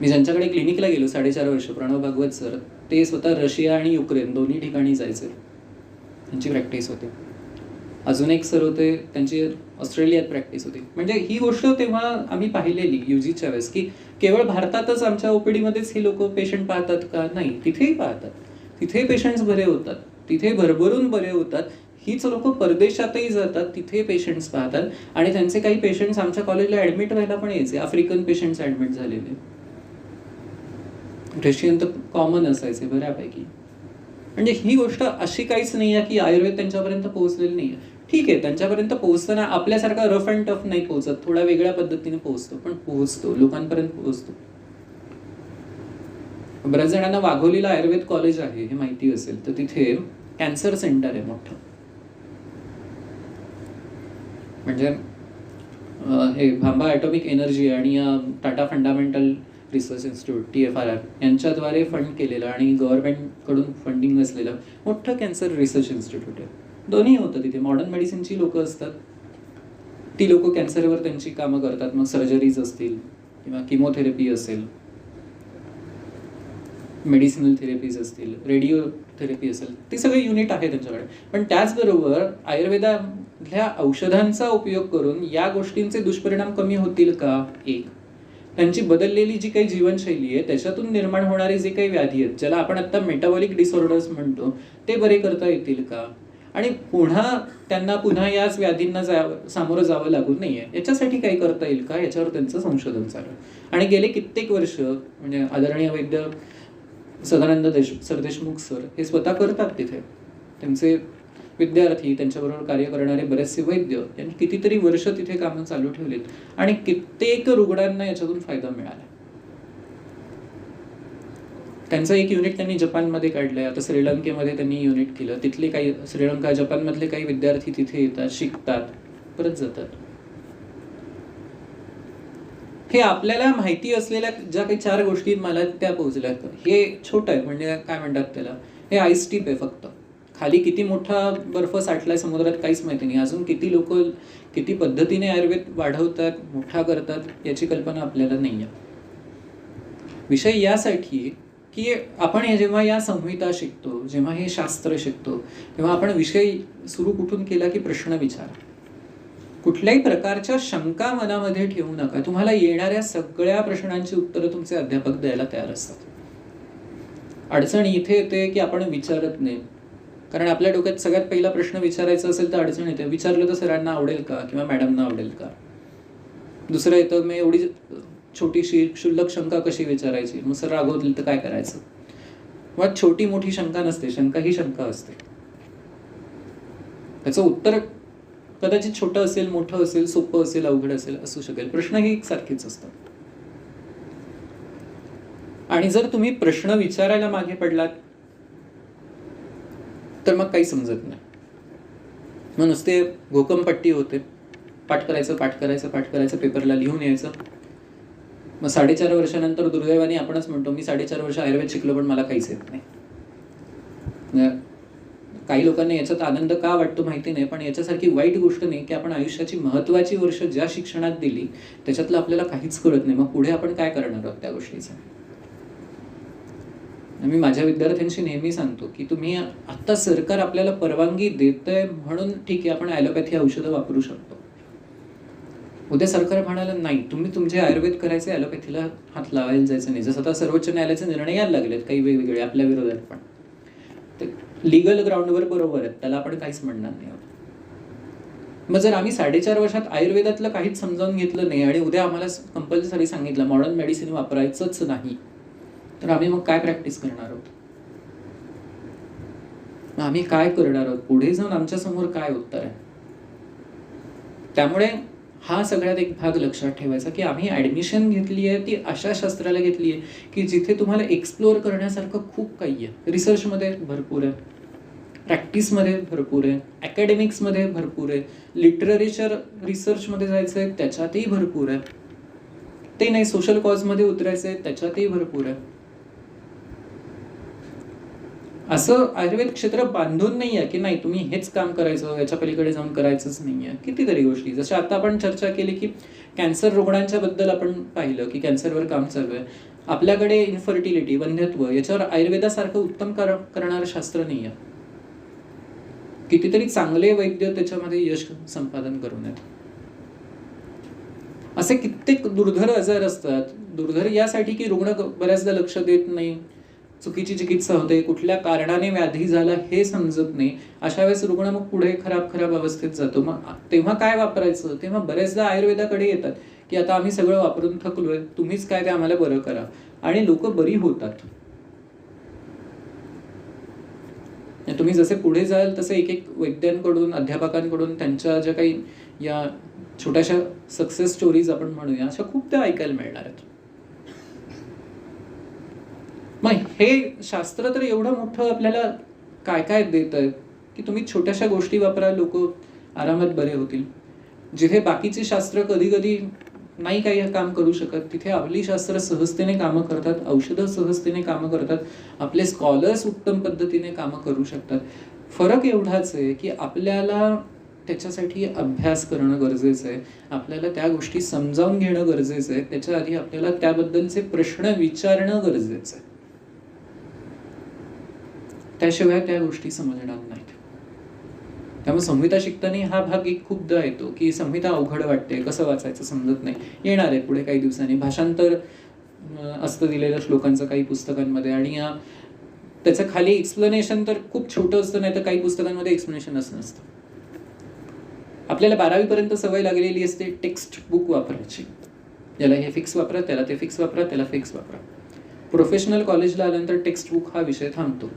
मी ज्यांच्याकडे क्लिनिकला गेलो 4.5 वर्ष, प्रणव भागवत सर, ते स्वतः रशिया आणि युक्रेन दोन्ही ठिकाणी जायचे, त्यांची प्रॅक्टिस होती. अजून एक सर होते, त्यांची ऑस्ट्रेलियात प्रॅक्टिस होती. म्हणजे ही गोष्ट तेव्हा आम्ही पाहिलेली UGच्या वेळेस, की केवळ भारतातच आमच्या OPD मध्येच हे लोक पेशंट पाहतात का? नाही, तिथेही पाहतात. तिथे पेशंट्स बरे होतात, तिथे भरभरून बरे होतात. हीच लोक परदेशातही जातात, तिथे पेशंट्स पाहतात. आणि त्यांचे काही पेशंट्स आमच्या कॉलेजला ऍडमिट व्हायला पण यायचे, आफ्रिकन पेशंट्स ऍडमिट झालेले. रशियन तर कॉमन असायचे बऱ्यापैकी. म्हणजे ही गोष्ट अशी काहीच नाही आहे की आयुर्वेद त्यांच्यापर्यंत पोहोचलेली नाही आहे. ठीक आहे, त्यांच्यापर्यंत पोहोचताना आपल्यासारखा रफ अँड टफ नाही पोहोचत, थोड्या वेगळ्या पद्धतीने पोहोचतो, पण पोहोचतो, लोकांपर्यंत पोहोचतो. बऱ्याच जणांना वाघोलीला आयुर्वेद कॉलेज आहे हे माहिती असेल, तर तिथे कॅन्सर सेंटर आहे मोठं. म्हणजे हे भांबा ॲटॉमिक एनर्जी आणि Tata fundamental research institute TFRI यांच्याद्वारे फंड केलेलं आणि गव्हर्नमेंटकडून फंडिंग असलेलं मोठं कॅन्सर रिसर्च इन्स्टिट्यूट आहे. दोन्ही होतं तिथे. मॉडर्न मेडिसिनची लोकं असतात, ती लोकं कॅन्सरवर त्यांची कामं करतात. मग सर्जरीज असतील किंवा किमोथेरपी असेल, मेडिसिनल थेरपीज असतील, रेडिओथेरपी असेल, ते सगळे युनिट आहे त्यांच्याकडे. पण त्याचबरोबर आयुर्वेदातल्या औषधांचा उपयोग करून या गोष्टींचे दुष्परिणाम कमी होतील का? एक, त्यांची बदललेली जी काही जीवनशैली आहे त्याच्यातून निर्माण होणारे जे काही व्याधी आहेत, ज्याला आपण आता मेटाबॉलिक डिसऑर्डर्स म्हणतो, ते बरे करता येतील का? आणि त्यांना पुन्हा याच व्याधींना सामोरं जावं लागू नाहीये, याच्यासाठी काही करता येईल का? याच्यावर त्यांचं संशोधन चालू आहे. आणि गेले कित्येक वर्ष म्हणजे आदरणीय वैद्य सदानंद सरदेशमुख सर हे स्वतः करतात तिथे. त्यांचे विद्यार्थी, त्यांच्याबरोबर कार्य करणारे बरेचसे वैद्य यांनी कितीतरी वर्ष तिथे कामं चालू ठेवलीत आणि कित्येक रुग्णांना याच्यातून फायदा मिळाला. त्यांचं एक युनिट त्यांनी जपानमध्ये काढलंय. आता श्रीलंकेमध्ये त्यांनी युनिट केलं. तिथले काही श्रीलंका, जपानमधले काही विद्यार्थी तिथे येतात, शिकतात, परत जातात. हे आपल्याला माहिती असलेल्या ज्या काही 4 गोष्टी मला त्या पोहोचल्या. हे छोटं आहे, म्हणजे काय म्हणतात त्याला, हे आईस टीप आहे फक्त. खाली किती मोठा बर्फ साठलाय समुद्रात काहीच माहिती नाही. अजून किती लोक किती पद्धतीने आयुर्वेद वाढवतात, मोठा करतात, याची कल्पना आपल्याला नाही आहे. विषय यासाठी की आपण जेव्हा या संहिता शिकतो, जेव्हा हे शास्त्र शिकतो, तेव्हा आपण विषय सुरू कुठून केला की प्रश्न विचारा. कुठल्याही प्रकारच्या शंका मनामध्ये ठेवू नका. तुम्हाला येणाऱ्या सगळ्या प्रश्नांची उत्तरं तुमचे अध्यापक द्यायला तयार असतात. अडचण इथे येते की आपण विचारत नाही. कारण आपल्या डोक्यात सगळ्यात पहिला प्रश्न विचारायचा असेल तर अडचण येते, विचारलं तर सरांना आवडेल का किंवा मॅडमना आवडेल का. दुसरं येतं, मी एवढी छोटीशी क्षुल्लक शंका कशी विचारायची, मग सर रागवतील तर काय करायचं. मग छोटी मोठी शंका नसते, शंका ही शंका असते. त्याचं उत्तर कदाचित छोटं असेल, मोठं असेल, सोपं असेल, अवघड असेल, असू शकेल. प्रश्न ही सारखीच असतात. आणि जर तुम्ही प्रश्न विचारायला मागे पडलात तर मग काही समजत नाही. मग नुसते घोकमपट्टी होते, पाठ करायचं, पेपरला लिहून यायचं. मग 4.5 वर्षानंतर दुर्दैवाने आपणच म्हणतो, मी 4.5 वर्ष आयुर्वेद शिकलो पण मला काहीच येत नाही. काही लोकांना याच्यात आनंद का वाटतो माहिती नाही, पण याच्यासारखी वाईट गोष्ट नाही की आपण आयुष्याची महत्त्वाची वर्ष ज्या शिक्षणात दिली त्याच्यातलं आपल्याला काहीच कळत नाही. मग पुढे आपण काय करणार आहोत त्या गोष्टीचं. मी माझ्या विद्यार्थ्यांशी नेहमी सांगतो की तुम्ही आता सरकार आपल्याला परवानगी देतंय म्हणून ठीक आहे, आपण ॲलोपॅथी औषधं वापरू शकतो. उद्या सरकार म्हणाला नाही, तुम्ही तुमचे आयुर्वेद करायचे, ॲलोपॅथीला हात लावायला जायचं नाही. जसं आता सर्वोच्च न्यायालयाचे निर्णय यायला लागलेत काही वेगवेगळे आपल्या विरोधात, पण ते लिगल ग्राउंडवर बरोबर आहेत, त्याला आपण काहीच म्हणणार नाही आहोत. मग जर आम्ही 4.5 वर्षात आयुर्वेदातलं काहीच समजावून घेतलं नाही आणि उद्या आम्हाला कंपल्सरी सांगितलं मॉडर्न मेडिसिन वापरायचंच नाही, तर आम्ही मग काय प्रॅक्टिस करणार आहोत. मग आम्ही काय करणार आहोत पुढे जाऊन, आमच्या समोर काय उत्तर आहे. त्यामुळे हा सगळ्यात एक भाग लक्षात ठेवायचा की आम्ही ॲडमिशन घेतली आहे ती अशा शास्त्राला घेतली आहे की जिथे तुम्हाला एक्सप्लोअर करण्यासारखं खूप काही आहे. रिसर्चमध्ये भरपूर आहे, प्रॅक्टिसमध्ये भरपूर आहे, अकॅडेमिक्समध्ये भरपूर आहे, लिटरेचर रिसर्चमध्ये जायचं आहे त्याच्यातही भरपूर आहे. ते नाही सोशल कॉजमध्ये उतरायचं आहे त्याच्यातही भरपूर आहे. असं आयुर्वेद क्षेत्र बांधून नाही आहे की नाही तुम्ही हेच काम करायचं, याच्या पलीकडे जाऊन करायचंच नाही आहे. कितीतरी गोष्टी, जसं आता आपण चर्चा केली की कॅन्सर रुग्णांच्या बद्दल आपण पाहिलं की कॅन्सरवर काम चालू आहे. आपल्याकडे इन्फर्टिलिटी, वंध्यत्व, याच्यावर आयुर्वेदासारखं उत्तम करणारं शास्त्र नाही आहे. कितीतरी चांगले वैद्य त्याच्यामध्ये यश संपादन करून आहेत. असे कित्येक दुर्धर आजार असतात. दुर्धर यासाठी की रुग्ण बऱ्याचदा लक्ष देत नाही, चुकीची चिकित्सा होते, कुठल्या कारणाने व्याधी झाला हे समजत नाही. अशा वेळेस रुग्ण मग पुढे खराब अवस्थेत जातो. मग तेव्हा काय वापरायचं, तेव्हा बऱ्याचदा आयुर्वेदाकडे येतात की आता आम्ही सगळं वापरून थकलोय, तुम्हीच काय ते आम्हाला बरं करा, आणि लोक बरी होतात. तुम्ही जसे पुढे जाल तसे एक एक वैद्यांकडून, अध्यापकांकडून त्यांच्या ज्या काही या छोट्याशा सक्सेस स्टोरीज आपण म्हणूया, अशा खूप त्या ऐकायला मिळणार आहेत. मग हे शास्त्र तर एवढं मोठं आपल्याला काय काय देत आहे की तुम्ही छोट्याशा गोष्टी वापरा, लोक आरामात बरे होतील. जिथे बाकीची शास्त्र कधी कधी नाही काही काम करू शकत, तिथे आपली शास्त्र सहजतेने कामं करतात, औषधं सहजतेने कामं करतात, आपले स्कॉलर्स उत्तम पद्धतीने कामं करू शकतात. फरक एवढाच आहे की आपल्याला त्याच्यासाठी अभ्यास करणं गरजेचं आहे, आपल्याला त्या गोष्टी समजावून घेणं गरजेचं आहे, त्याच्या आधी आपल्याला त्याबद्दलचे प्रश्न विचारणं गरजेचं आहे. त्याशिवाय त्या गोष्टी समजणार नाहीत. त्यामुळे संहिता शिकताना हा भाग एक खूपदा येतो की संहिता अवघड वाटते, कसं वाचायचं समजत नाही. येणार आहे पुढे काही दिवसांनी भाषांतर असतं दिलेलं श्लोकांचं काही पुस्तकांमध्ये, आणि त्याचं खाली एक्सप्लेनेशन तर खूप छोटं असतं, नाही तर काही पुस्तकांमध्ये एक्सप्लेनेशनच नसतं. आपल्याला 12वी पर्यंत सवय लागलेली असते टेक्स्ट बुक वापरायची, याला हे फिक्स वापरा, त्याला ते फिक्स वापरा, त्याला फिक्स वापरा. प्रोफेशनल कॉलेजला आल्यानंतर टेक्स्ट बुक हा विषय थांबतो,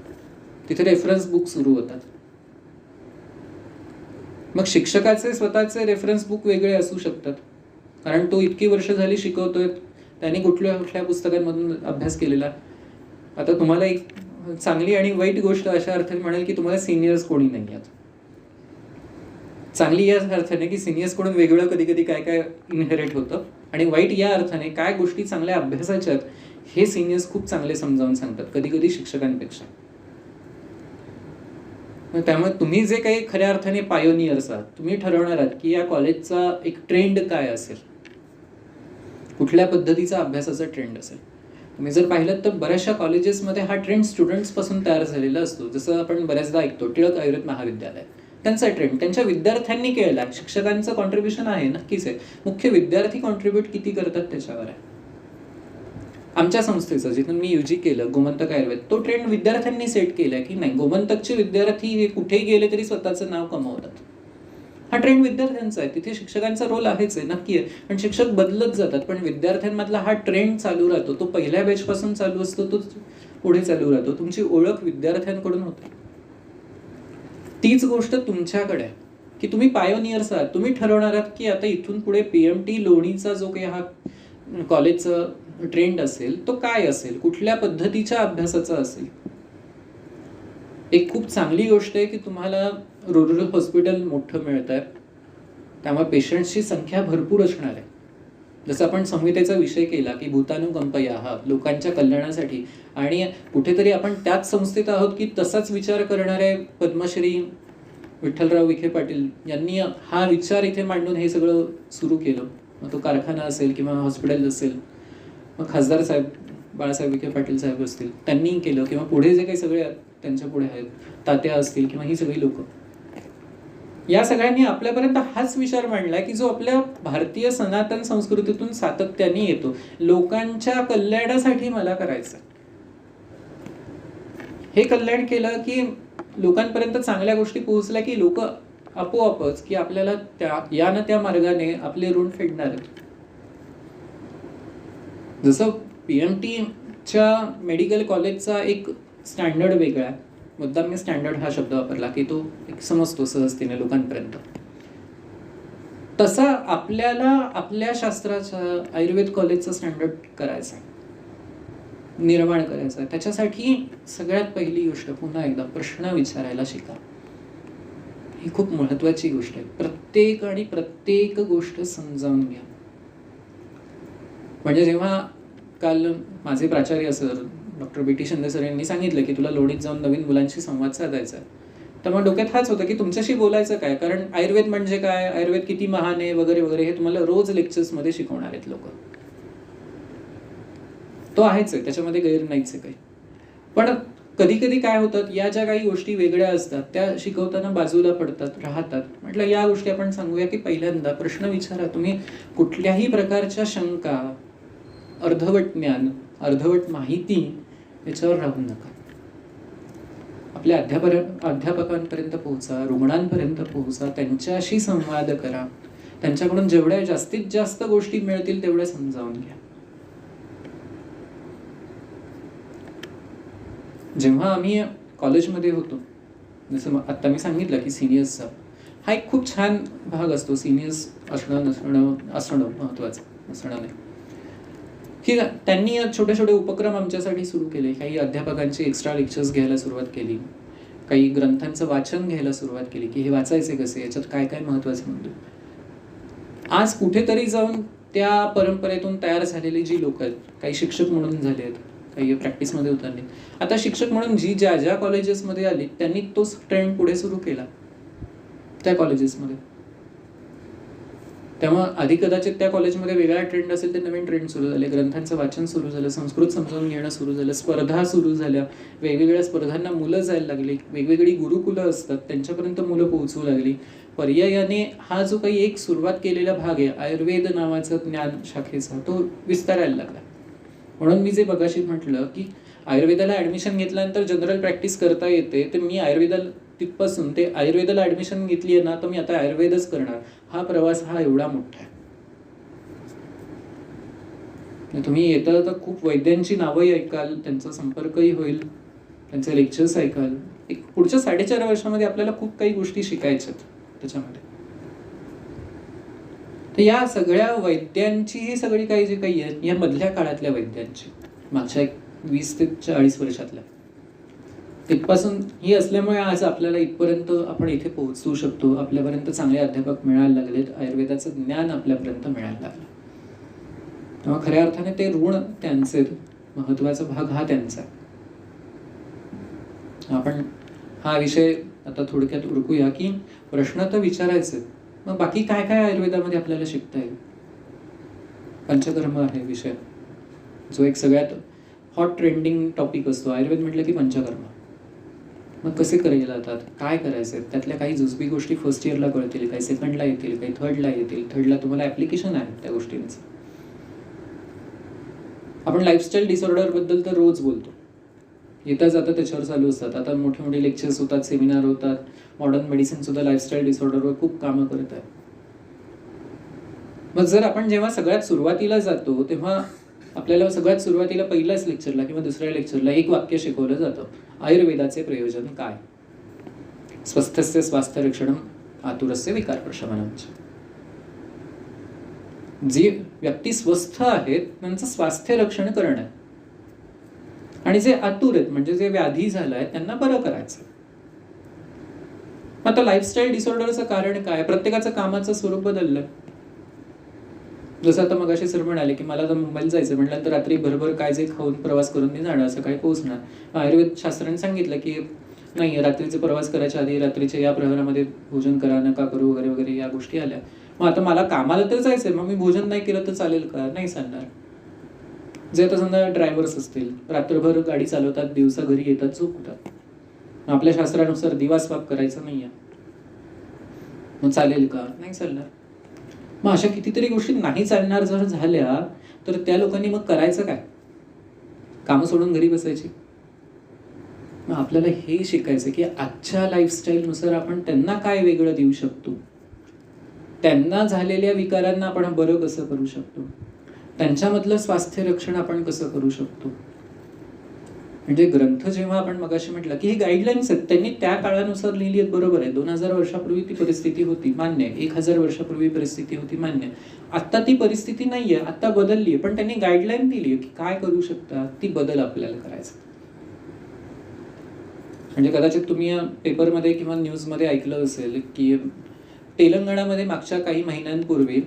तिथे रेफरन्स बुक सुरू होतात. मग शिक्षकाचे स्वतःचे रेफरन्स बुक वेगळे असू शकतात, कारण तो इतकी वर्ष झाली शिकवतोय, त्यांनी कुठल्या कुठल्या पुस्तकांमधून अभ्यास केलेला. आता तुम्हाला एक चांगली आणि वाईट गोष्ट अशा अर्थाने म्हणेल की तुम्हाला सिनियर्स कोणी नाही आहेत. चांगली या अर्थाने की सिनियर्स कडून वेगळं कधी कधी काय काय इनहेरिट होतं, आणि वाईट या अर्थाने काय गोष्टी चांगल्या अभ्यासाच्या हे सिनियर्स खूप चांगले समजावून सांगतात, कधी कधी शिक्षकांपेक्षा. त्यामुळे तुम्ही जे काही खऱ्या अर्थाने पायोनियर्स आहात, तुम्ही ठरवणार आहात की या कॉलेजचा एक ट्रेंड काय असेल, कुठल्या पद्धतीचा अभ्यासाचा ट्रेंड असेल. तुम्ही जर पाहिलं तर बऱ्याचशा कॉलेजेसमध्ये हा ट्रेंड स्टुडंट्स पासून तयार झालेला असतो. जसं आपण बऱ्याचदा ऐकतो टिळक आयुर्वेद महाविद्यालय, त्यांचा ट्रेंड त्यांच्या विद्यार्थ्यांनी केला. शिक्षकांचं कॉन्ट्रीब्युशन आहे, नक्कीच आहे, मुख्य विद्यार्थी कॉन्ट्रीब्युट किती करतात त्याच्यावर आहे. आमच्या संस्थेचं जिथून मी UG केलं गोमंतक आयुर्वेद, तो ट्रेंड विद्यार्थ्यांनी सेट केलाय की नाही, गोमंतकचे विद्यार्थी हे कुठेही गेले तरी स्वतःचं नाव कमवतात. हा ट्रेंड विद्यार्थ्यांचा आहे, तिथे शिक्षकांचा रोल आहेच आहे, नक्की आहे, पण शिक्षक बदलत जातात, पण विद्यार्थ्यांमधला हा ट्रेंड चालू राहतो. तो पहिल्या बॅच पासून चालू असतो, तो पुढे चालू राहतो. तुमची ओळख विद्यार्थ्यांकडून होते. तीच गोष्ट तुमच्याकडे आहे की तुम्ही पायोनियर्स आहात. तुम्ही ठरवणार आहात की आता इथून पुढे PMT लोणीचा जो काही हा कॉलेजचा ट्रेंड असेल तो काय असेल, कुठल्या पद्धतीच्या अभ्यासाचा असेल. एक खूप चांगली गोष्ट आहे की तुम्हाला रुरल हॉस्पिटल मोठं मिळत आहे, त्यामुळे पेशंट्सची संख्या भरपूर असणार आहे. जसं आपण संहितेचा विषय केला की भूतानुकंपया हा लोकांच्या कल्याणासाठी, आणि कुठेतरी आपण त्याच संस्थेत आहोत की तसाच विचार करणारे पद्मश्री विठ्ठलराव विखे पाटील यांनी हा विचार इथे मांडून हे सगळं सुरू केलं. मग तो कारखाना असेल किंवा हॉस्पिटल असेल, मग खासदार साहेब बाळासाहेब विखे पाटील साहेब असतील त्यांनी केलं, किंवा पुढे जे काही सगळे त्यांच्या पुढे आहेत तात्या असतील किंवा ही सगळी लोक, या सगळ्यांनी आपल्यापर्यंत हाच विचार मांडला की जो आपल्या भारतीय सनातन संस्कृतीतून सातत्याने येतो, लोकांच्या कल्याणासाठी मला करायचं. हे कल्याण केलं की लोकांपर्यंत चांगल्या गोष्टी पोहोचल्या की लोक आपोआपच की आपल्याला या ना त्या मार्गाने आपले ऋण फेडणार आहेत. जसं PMTच्या मेडिकल कॉलेजचा एक स्टँडर्ड वेगळा आहे, मुद्दाम मी स्टँडर्ड हा शब्द वापरला की तो एक समजतो सहजतेने लोकांपर्यंत, तसा आपल्याला आपल्या शास्त्राचा आयुर्वेद कॉलेजचा स्टँडर्ड करायचा, निर्माण करायचा. त्याच्यासाठी सगळ्यात पहिली गोष्ट पुन्हा एकदा प्रश्न विचारायला शिका. ही खूप महत्वाची गोष्ट आहे. प्रत्येक गोष्ट समजावून घ्या. म्हणजे जेव्हा काल माझे प्राचार्य sir doctor BT Shinde sir यांनी सांगितलं की तुला लोणीत जाऊन नवीन मुलांशी संवाद साधायचा आहे, तर मग डोक्यात हाच होता की तुमच्याशी बोलायचं काय, कारण आयुर्वेद म्हणजे काय, आयुर्वेद किती महान आहे वगैरे वगैरे, हे तुम्हाला रोज लेक्चर्समध्ये शिकवणार आहेत लोक. तो आहेच आहे, त्याच्यामध्ये गैर नाहीच आहे काही. पण कधी कधी काय होतात, या ज्या काही गोष्टी वेगळ्या असतात त्या शिकवताना बाजूला पडतात, राहतात. म्हटलं या गोष्टी आपण सांगूया की पहिल्यांदा प्रश्न विचारा. तुम्ही कुठल्याही प्रकारच्या शंका, अर्धवट ज्ञान, अर्धवट माहिती याच्यावर राहू नका. आपल्या अध्यापकांपर्यंत पोहोचा, रुग्णांपर्यंत पोहोचा, त्यांच्याशी संवाद करा, त्यांच्याकडून जेवढ्या जास्तीत जास्त गोष्टी मिळतील तेवढ्या समजावून घ्या. जेव्हा आम्ही कॉलेजमध्ये होतो, जसं आत्ता मी सांगितलं की सिनियर्सचा हा एक खूप छान भाग असतो. सिनियर्स असणं असणं महत्त्वाचं, असणं नाही. की त्यांनी छोटे छोटे उपक्रम आमच्यासाठी सुरू केले. काही अध्यापकांची एक्स्ट्रा लेक्चर्स घ्यायला सुरुवात केली, काही ग्रंथांचं वाचन घ्यायला सुरुवात केली की हे वाचायचे कसे, याच्यात काय काय महत्त्वाचे मुद्दे. आज कुठेतरी जाऊन त्या परंपरेतून तयार झालेली जी लोक आहेत, काही शिक्षक म्हणून झाले आहेत, काही प्रॅक्टिसमध्ये उतरले, आता शिक्षक म्हणून जी ज्या ज्या कॉलेजेसमध्ये आली त्यांनी तोच ट्रेंड पुढे सुरू केला त्या कॉलेजेसमध्ये. तेव्हा आधी कदाचित त्या कॉलेजमध्ये वेगळा ट्रेंड असेल, ते नवीन ट्रेंड सुरू झाले, ग्रंथांचं वाचन सुरू झालं, संस्कृत समजावून घेणं सुरू झालं, स्पर्धा सुरू झाल्या, वेगवेगळ्या स्पर्धांना मुलं जायला लागली, वेगवेगळी गुरुकुलं असतात त्यांच्यापर्यंत मुलं पोहोचू लागली. पर्यायाने हा जो काही एक सुरुवात केलेला भाग आहे आयुर्वेद नावाचा ज्ञान शाखेचा, तो विस्तारायला लागला. म्हणून मी जे मगाशी म्हटलं की आयुर्वेदाला ॲडमिशन घेतल्यानंतर जनरल प्रॅक्टिस करता येते, तर मी आयुर्वेदाला तिथपासून ते आयुर्वेदाला ॲडमिशन घेतली आहे ना, तर मी आता आयुर्वेदच करणार, हा प्रवास हा एवढा मोठा आहे. तुम्ही येता तर खूप वैद्यांची नावंही ऐकाल, त्यांचा संपर्कही होईल, त्यांचे लेक्चर्स ऐकाल. एक पुढच्या 4.5 वर्षामध्ये आपल्याला खूप काही गोष्टी शिकायच्यात त्याच्यामध्ये. तर या सगळ्या वैद्यांची ही सगळी काही जी काही आहेत, या मधल्या काळातल्या वैद्यांची, मागच्या 20 ते 40 वर्षातल्या, तिथपासून ही असल्यामुळे आज आपल्याला इथपर्यंत आपण इथे पोहोचू शकतो. आपल्यापर्यंत चांगले अध्यापक मिळायला लागलेत, आयुर्वेदाचं ज्ञान आपल्यापर्यंत मिळायला लागलं. तेव्हा खऱ्या अर्थाने ते ऋण त्यांचे, महत्त्वाचा भाग हा त्यांचा. आपण हा विषय आता थोडक्यात उरकूया की प्रश्न तर विचारायचे, मग बाकी काय काय आयुर्वेदामध्ये आपल्याला शिकता येईल. पंचकर्म आहे विषय, जो एक सगळ्यात हॉट ट्रेंडिंग टॉपिक असतो. आयुर्वेद म्हटलं की पंचकर्म. मग कसे करायला जातात, काय करायचे, त्यातल्या काही जुजबी गोष्टी फर्स्ट इयरला कळतील, काही सेकंडला येतील, काही थर्डला येतील. थर्डला तुम्हाला ॲप्लिकेशन आहे त्या गोष्टींचं. आपण लाईफस्टाईल डिसऑर्डरबद्दल तर रोज बोलतो, येता जाता त्याच्यावर चालू असतात. आता मोठे मोठे लेक्चर्स होतात, सेमिनार होतात. मॉडर्न मेडिसिन सुद्धा लाईफस्टाईल डिसऑर्डरवर खूप कामं करत आहे. मग जर आपण जेव्हा सगळ्यात सुरुवातीला जातो, तेव्हा आपल्याला सगळ्यात सुरुवातीला पहिल्याच लेक्चरला किंवा दुसऱ्या लेक्चरला एक वाक्य शिकवलं जातं, आयुर्वेदाचे प्रयोजन काय. स्वस्थस्य स्वास्थ्य रक्षणम आतुरस्य विकार प्रशमनम. जी व्यक्ती स्वस्थ आहेत त्यांचं स्वास्थ्य रक्षण करणं, आणि जे आतुर आहेत म्हणजे जे व्याधी झालाय त्यांना बरं करायचं. आता लाईफस्टाईल डिसऑर्डरचं कारण काय, प्रत्येकाचं कामाचं स्वरूप बदललं. जसं आता मगाशी सर म्हणाले की मला तर मुंबईला जायचं म्हटलं तर रात्री भरभर काय जे खाऊन प्रवास करून मी जाणार, सकाळी पोहोचणार. आयुर्वेद शास्त्राने सांगितलं की नाही, रात्रीचे प्रवास करायच्या आधी रात्रीच्या या प्रहरामध्ये भोजन करा, नका करू वगैरे वगैरे या गोष्टी आल्या. मग आता मला कामाला तर जायचंय, मग मी भोजन नाही केलं तर चालेल का, नाही चालणार. जे आता समजा ड्रायव्हर्स असतील, रात्रभर गाडी चालवतात, दिवसा घरी येतात, झोपतात. आपल्या शास्त्रानुसार दिवास्वाप करायचा नाहीये, मग चालेल का, नाही चालणार. मग अशा कितीतरी गोष्टी नाही चालणार जर झाल्या तर त्या लोकांनी मग करायचं काय, कामं सोडून घरी बसायची. मग आपल्याला हे शिकायचं की आजच्या लाईफस्टाईलनुसार आपण त्यांना काय वेगळं देऊ शकतो, त्यांना झालेल्या विकारांना आपण बरं कसं करू शकतो, त्यांच्यामधलं स्वास्थ्य रक्षण आपण कसं करू शकतो. म्हणजे ग्रंथ जेव्हा आपण मगाशी म्हटलं की हे गाईडलाईन्स आहेत, त्यांनी त्या काळानुसार लिहिली आहेत, बरोबर आहे. 2000 वर्षापूर्वी ती परिस्थिती होती, मान्य आहे. 1000 वर्षापूर्वी परिस्थिती होती, मान्य आहे. आता ती परिस्थिती नाहीये, आता बदलली आहे, पण त्यांनी गाईडलाईन दिली आहे की काय करू शकता, ती बदल आपल्याला करायचा. म्हणजे कदाचित तुम्ही पेपरमध्ये किंवा न्यूजमध्ये ऐकलं असेल की तेलंगणामध्ये मागच्या काही महिन्यांपूर्वी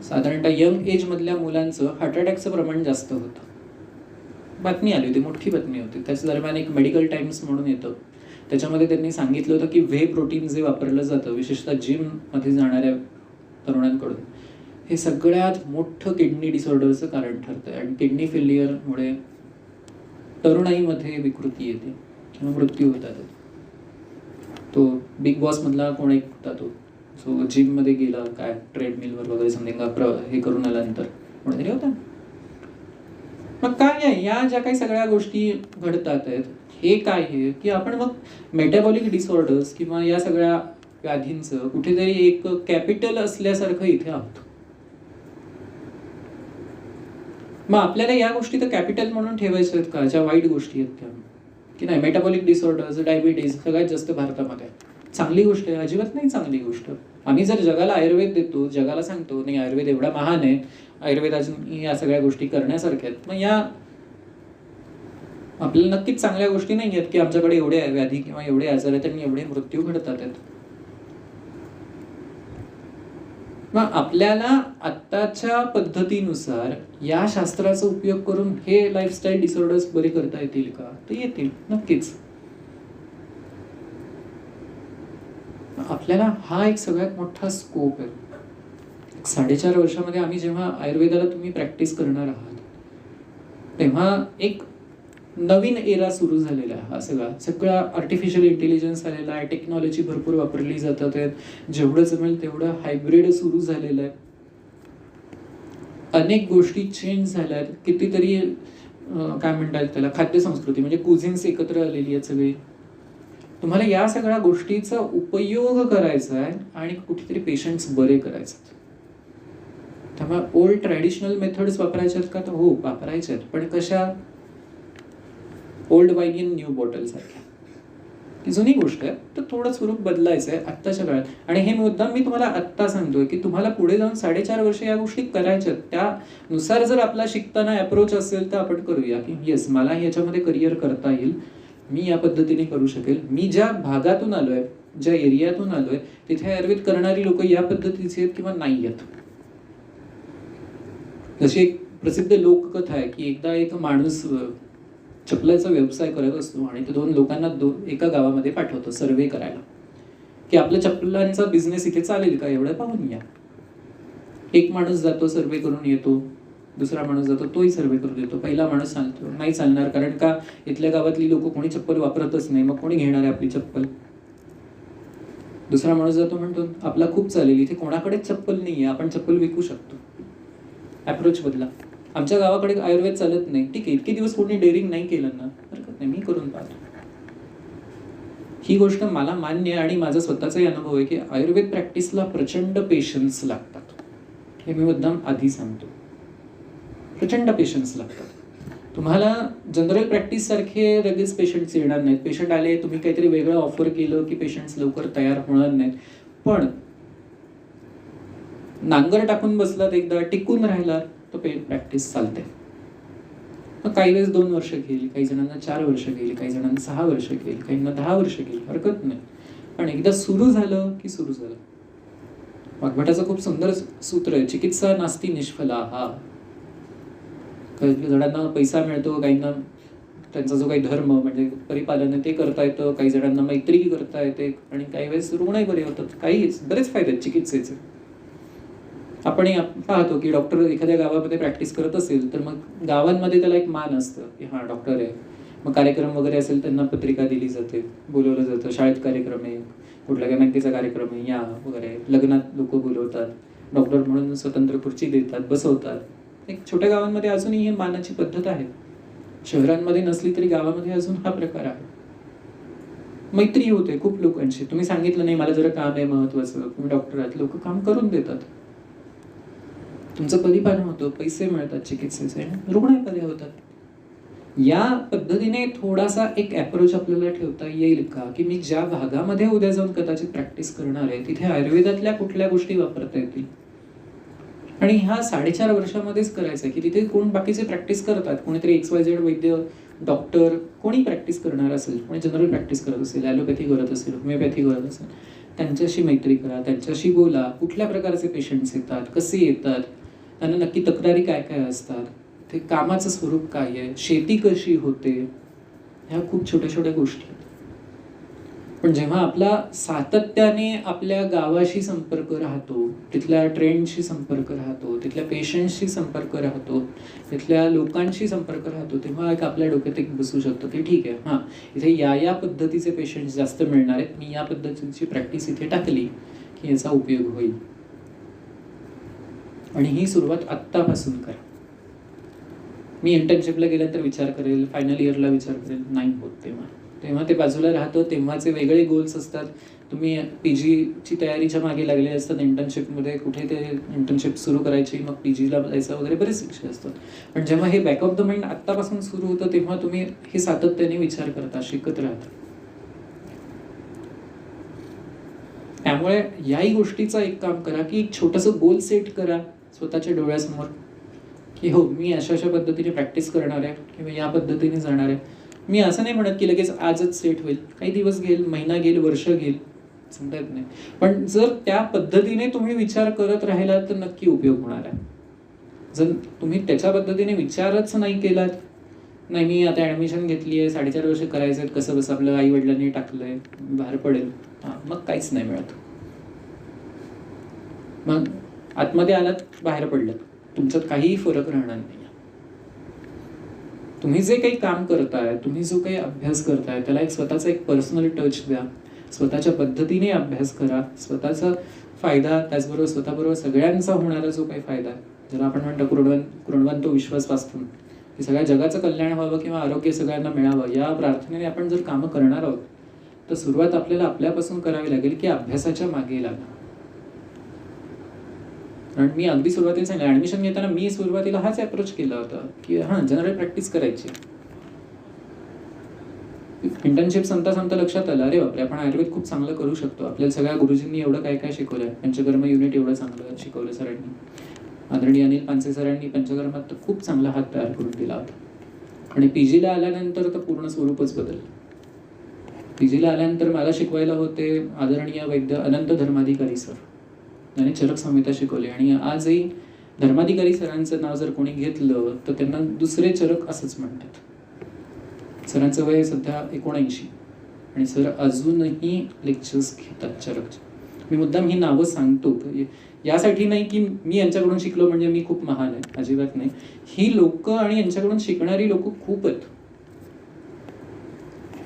साधारणतः यंग एज मधल्या मुलांचं हार्ट अटॅकचं प्रमाण जास्त होतं. बातमी आली होती, मोठी बातमी होती. त्याच दरम्यान एक मेडिकल टाइम्स म्हणून येतं, त्याच्यामध्ये त्यांनी सांगितलं होतं की व्हे प्रोटीन जे वापरलं जातं विशेषतः जिममध्ये जाणाऱ्या तरुणांकडून, हे सगळ्यात मोठं किडनी डिसऑर्डरचं कारण ठरतं. आणि किडनी फेल्युअरमुळे तरुणाईमध्ये विकृती येते किंवा मृत्यू होतात. तो बिग बॉस मधला कोण एक होता, तो सो जिममध्ये गेला, काय ट्रेडमिलवर वगैरे समथिंग हे करून आल्यानंतर कोणतरी होता. मग काय आहे, या ज्या काही सगळ्या गोष्टी घडतात आहेत, हे काय आहे की आपण मग मेटाबॉलिक डिसऑर्डर्स किंवा या सगळ्या व्याधींचं कुठेतरी एक कॅपिटल असल्यासारखं इथे आहोत. मग आपल्याला या गोष्टी तर कॅपिटल म्हणून ठेवायच्या आहेत का, ज्या वाईट गोष्टी आहेत त्या, की नाही मेटाबॉलिक डिसऑर्डर्स, डायबिटीज सगळ्यात जास्त भारतामध्ये. चांगली गोष्ट आहे? अजिबात नाही चांगली गोष्ट. आम्ही जर जगाला आयुर्वेद देतो, जगाला सांगतो नाही आयुर्वेद एवढा महान आहे, आयुर्वेद अजून या सगळ्या गोष्टी करण्यासारख्या आहेत, मग या आपल्याला नक्कीच चांगल्या गोष्टी नाही आहेत की आमच्याकडे एवढे व्याधी किंवा एवढे आजार आहेत आणि एवढे मृत्यू घडतात आहेत. मग आपल्याला आत्ताच्या पद्धतीनुसार या शास्त्राचा उपयोग करून हे लाईफस्टाईल डिसऑर्डर्स बरे करता येतील का? तर येतील नक्कीच. आपल्याला हा एक सगळ्यात मोठा स्कोप आहे. 4.5 वर्षामध्ये आम्ही जेव्हा आयुर्वेदाला तुम्ही प्रॅक्टिस करणार आहात तेव्हा एक नवीन एरा सुरू झालेला आहे. हा सगळा आर्टिफिशियल इंटेलिजन्स आलेला आहे, टेक्नॉलॉजी भरपूर वापरली जातात, जेवढं जमेल तेवढं हायब्रिड सुरू झालेलं आहे. अनेक गोष्टी चेंज झाल्या आहेत. कितीतरी काय म्हणतात त्याला, खाद्यसंस्कृती म्हणजे कुझिन्स एकत्र आलेली आहेत सगळी. तुम्हाला या सगळ्या गोष्टीचा उपयोग करायचा आहे आणि कुठेतरी पेशंट्स बरे करायचे आहेत. त्यामुळे ओल्ड ट्रॅडिशनल मेथड्स वापरायचे आहेत का? तर हो वापरायचे आहेत, पण कशा? Old wine in new bottle सारख्या. ही जुनी गोष्ट आहे, तर थोडं स्वरूप बदलायचं आहे आत्ताच्या काळात. आणि हे मुद्दाम मी तुम्हाला आत्ता सांगतोय की तुम्हाला पुढे जाऊन 4.5 वर्ष या गोष्टी करायच्या आहेत. त्यानुसार जर आपला शिकताना अप्रोच असेल तर आपण करूया की येस मला याच्यामध्ये करिअर करता येईल, मी या पद्धतीने करू शकेल. मी ज्या भागातून आलोय, ज्या एरियातून आलोय, तिथे आयुर्वेद करणारी लोक या पद्धतीचे आहेत किंवा नाही आहेत. जशी एक प्रसिद्ध लोककथा आहे की एकदा एक माणूस चपलाचा व्यवसाय करत असतो आणि तो 2 लोकांना एका गावामध्ये पाठवतो सर्वे करायला की आपल्या चपलांचा बिझनेस इथे चालेल का, एवढं पाहून या. एक माणूस जातो, सर्वे करून येतो. दुसरा माणूस जातो, तोही सर्वे करून येतो. पहिला माणूस सांगतो नाही चालणार, कारण का इथल्या गावातली लोक कोणी चप्पल वापरतच नाही, मग कोणी घेणार आहे आपली चप्पल. दुसरा माणूस जातो, म्हणतो आपला खूप चालेल, इथे कोणाकडेच चप्पल नाहीये, आपण चप्पल विकू शकतो. अप्रोच बदला. आमच्या गावाकडे आयुर्वेद चालत नाही, ठीक आहे, इतके दिवस कोणी डेअरिंग नाही केलं ना, हरकत नाही, मी करून पाहतो. ही गोष्ट मला मान्य आहे आणि माझा स्वतःचाही अनुभव आहे की आयुर्वेद प्रॅक्टिसला प्रचंड पेशन्स लागतात. हे मी मुद्दाम आधी सांगतो, प्रचंड पेशन्स लागतात. तुम्हाला जनरल प्रॅक्टिस सारखे लगेच पेशंट्स येणार नाहीत. पेशंट आले, तुम्ही काहीतरी वेगळं ऑफर केलं की पेशंट्स लवकर तयार होणार नाहीत. पण नांगर टाकून बसलात, एकदा टिकून राहिलात तर प्रॅक्टिस चालते. मग काही वेळेस 2 वर्ष घेईल, काही जणांना 4 वर्ष घेईल, काही जणांना 6 वर्ष घेईल, काहींना 10 वर्ष घेईल, हरकत नाही. पण एकदा सुरू झालं की सुरू झालं. वाग्भटाचं खूप सुंदर सूत्र आहे, चिकित्सा नास्ती निष्फला. हा काही जणांना पैसा मिळतो, काहींना त्यांचा जो काही धर्म म्हणजे परिपालन आहे ते करता येतं, काही जणांना मैत्री करता येते आणि काही वेळेस रुग्णही बरे होतात. बरेच फायदे आहेत चिकित्सेचे. आपण पाहतो की डॉक्टर एखाद्या गावामध्ये प्रॅक्टिस करत असेल तर मग गावांमध्ये त्याला एक मान असतं की हा डॉक्टर आहे. मग कार्यक्रम वगैरे असेल त्यांना पत्रिका दिली जाते, बोलवलं जातं, शाळेत कार्यक्रम आहे, कुठल्या बँकेचा कार्यक्रम आहे या वगैरे, लग्नात लोक बोलवतात, डॉक्टर म्हणून स्वतंत्र खुर्ची देतात, बसवतात. एक छोट्या गावांमध्ये अजूनही ही मानाची पद्धत आहे. शहरांमध्ये नसली तरी गावामध्ये अजून हा प्रकार आहे. मैत्री होते खूप लोकांशी. तुम्ही सांगितलं नाही मला जरा काम आहे महत्वाचं, तुम्ही डॉक्टर आहात, लोक काम करून देतात, तुमचं परिपालन होतं, पैसे मिळतात चिकित्सेचे, रुग्ण बरे होतात. या पद्धतीने थोडासा एक अप्रोच आपल्याला ठेवता येईल का की मी ज्या भागामध्ये उद्या जाऊन कदाचित प्रॅक्टिस करणार आहे तिथे आयुर्वेदातल्या कुठल्या गोष्टी वापरता येतील. आणि ह्या 4.5 वर्षामध्येच करायचं आहे की तिथे कोण बाकीचे प्रॅक्टिस करतात, कोणीतरी XYZ वैद्य, डॉक्टर, कोणी प्रॅक्टिस करणार असेल, कोणी जनरल प्रॅक्टिस करत असेल, ॲलोपॅथी करत असेल, होमिओपॅथी करत असेल, त्यांच्याशी मैत्री करा, त्यांच्याशी बोला. कुठल्या प्रकारचे पेशंट्स येतात, कसे येतात, त्यांना नक्की तक्रारी काय काय असतात, ते कामाचं स्वरूप काय आहे, शेती कशी होते, ह्या खूप छोट्या छोट्या गोष्टी आहेत. पण जेव्हा आपला सातत्याने आपल्या गावाशी संपर्क राहतो, तिथल्या ट्रेंडशी संपर्क राहतो, तिथल्या पेशंट्सशी संपर्क राहतो, तिथल्या लोकांशी संपर्क राहतो, तेव्हा एक आपल्या डोक्यात एक बसू शकतो की ठीक आहे, हां इथे या पद्धतीचे पेशंट्स जास्त मिळणार आहेत, मी या पद्धतीची प्रॅक्टिस इथे टाकली की याचा उपयोग होईल. आणि ही सुरुवात आत्तापासून करा. मी इंटर्नशिपला गेल्यानंतर विचार करेल, फायनल इयरला विचार करेल, नाही होत तेव्हा ते बाजूला राहतं. तेव्हाचे वेगळे गोल्स असतात, तुम्ही PGची तयारीच्या मागे लागले असतात, इंटर्नशिपमध्ये कुठे ते इंटर्नशिप सुरू करायची, मग PGला जायचं वगैरे बरेच विषय असतात. पण जेव्हा हे बॅक ऑफ द माइंड आत्तापासून सुरू होतं तेव्हा तुम्ही हे सातत्याने विचार करता, शिकत राहता. त्यामुळे याही गोष्टीचा एक काम करा की एक छोटंसं गोल सेट करा स्वतःच्या डोळ्यासमोर की हो मी अशा अशा पद्धतीने प्रॅक्टिस करणार आहे किंवा या पद्धतीने जाणार आहे. मी असं नाही म्हणत की लगेच आजच सेट होईल, काही दिवस घेईल, महिना घेईल, वर्ष घेईल, सांगता येत नाही. पण जर त्या पद्धतीने तुम्ही विचार करत राहिला तर नक्की उपयोग होणार आहे. जर तुम्ही त्याच्या पद्धतीने विचारच नाही केलात, नाही मी आता ॲडमिशन घेतली आहे, 4.5 वर्ष करायचं आहेत, कसं बसं आपलं आई वडिलांनी टाकलंय, बाहेर पडेल, मग काहीच नाही मिळत. मग आतमध्ये आलात, बाहेर पडलात, तुमच्यात काहीही फरक राहणार नाही. तुम्ही जे काही काम करताय, तुम्ही जो काही अभ्यास करताय, त्याला एक स्वतःचा एक पर्सनल टच द्या, स्वतःच्या पद्धतीने अभ्यास करा, स्वतःचा फायदा त्याचबरोबर स्वतःबरोबर सगळ्यांचा होणारा जो काही फायदा आहे, ज्याला आपण म्हणतो कृण्वन्तो विश्वास वास्तून, की सगळ्या जगाचं कल्याण व्हावं किंवा आरोग्य सगळ्यांना मिळावं, या प्रार्थनेने आपण जर कामं करणार आहोत तर सुरुवात आपल्याला आपल्यापासून करावी लागेल की अभ्यासाच्या मागे लागा. कारण मी अगदी सुरुवातीला सांगितलं, ॲडमिशन घेताना मी सुरुवातीला हाच अप्रोच केला होता की जनरल प्रॅक्टिस करायची. इंटर्नशिप संपता लक्षात आलं, अरे बापरे आपण आयुर्वेद खूप चांगलं करू शकतो. आपल्याला सगळ्या गुरुजींनी एवढं काय काय शिकवलंय, पंचकर्म युनिट एवढं चांगलं शिकवलं सरांनी, आदरणीय अनिल पानसे सरांनी पंचकर्मात तर खूप चांगला हात तयार करून दिला होता. आणि PGला आल्यानंतर तर पूर्ण स्वरूपच बदललं. PGला आल्यानंतर मला शिकवायला होते आदरणीय वैद्य अनंत धर्माधिकारी सर, त्यांनी चरक संहिता शिकवली. आणि आजही धर्माधिकारी सरांचं नाव जर कोणी घेतलं तर त्यांना दुसरे चरक असंच म्हणतात. सरांचं वय सध्या 79 आणि सर अजूनही लेक्चर्स घेतात चरकचे. मी मुद्दाम ही नावं सांगतो यासाठी नाही की मी यांच्याकडून शिकलो म्हणजे मी खूप महान आहे, अजिबात नाही. ही लोक आणि यांच्याकडून शिकणारी लोक खूप आहेत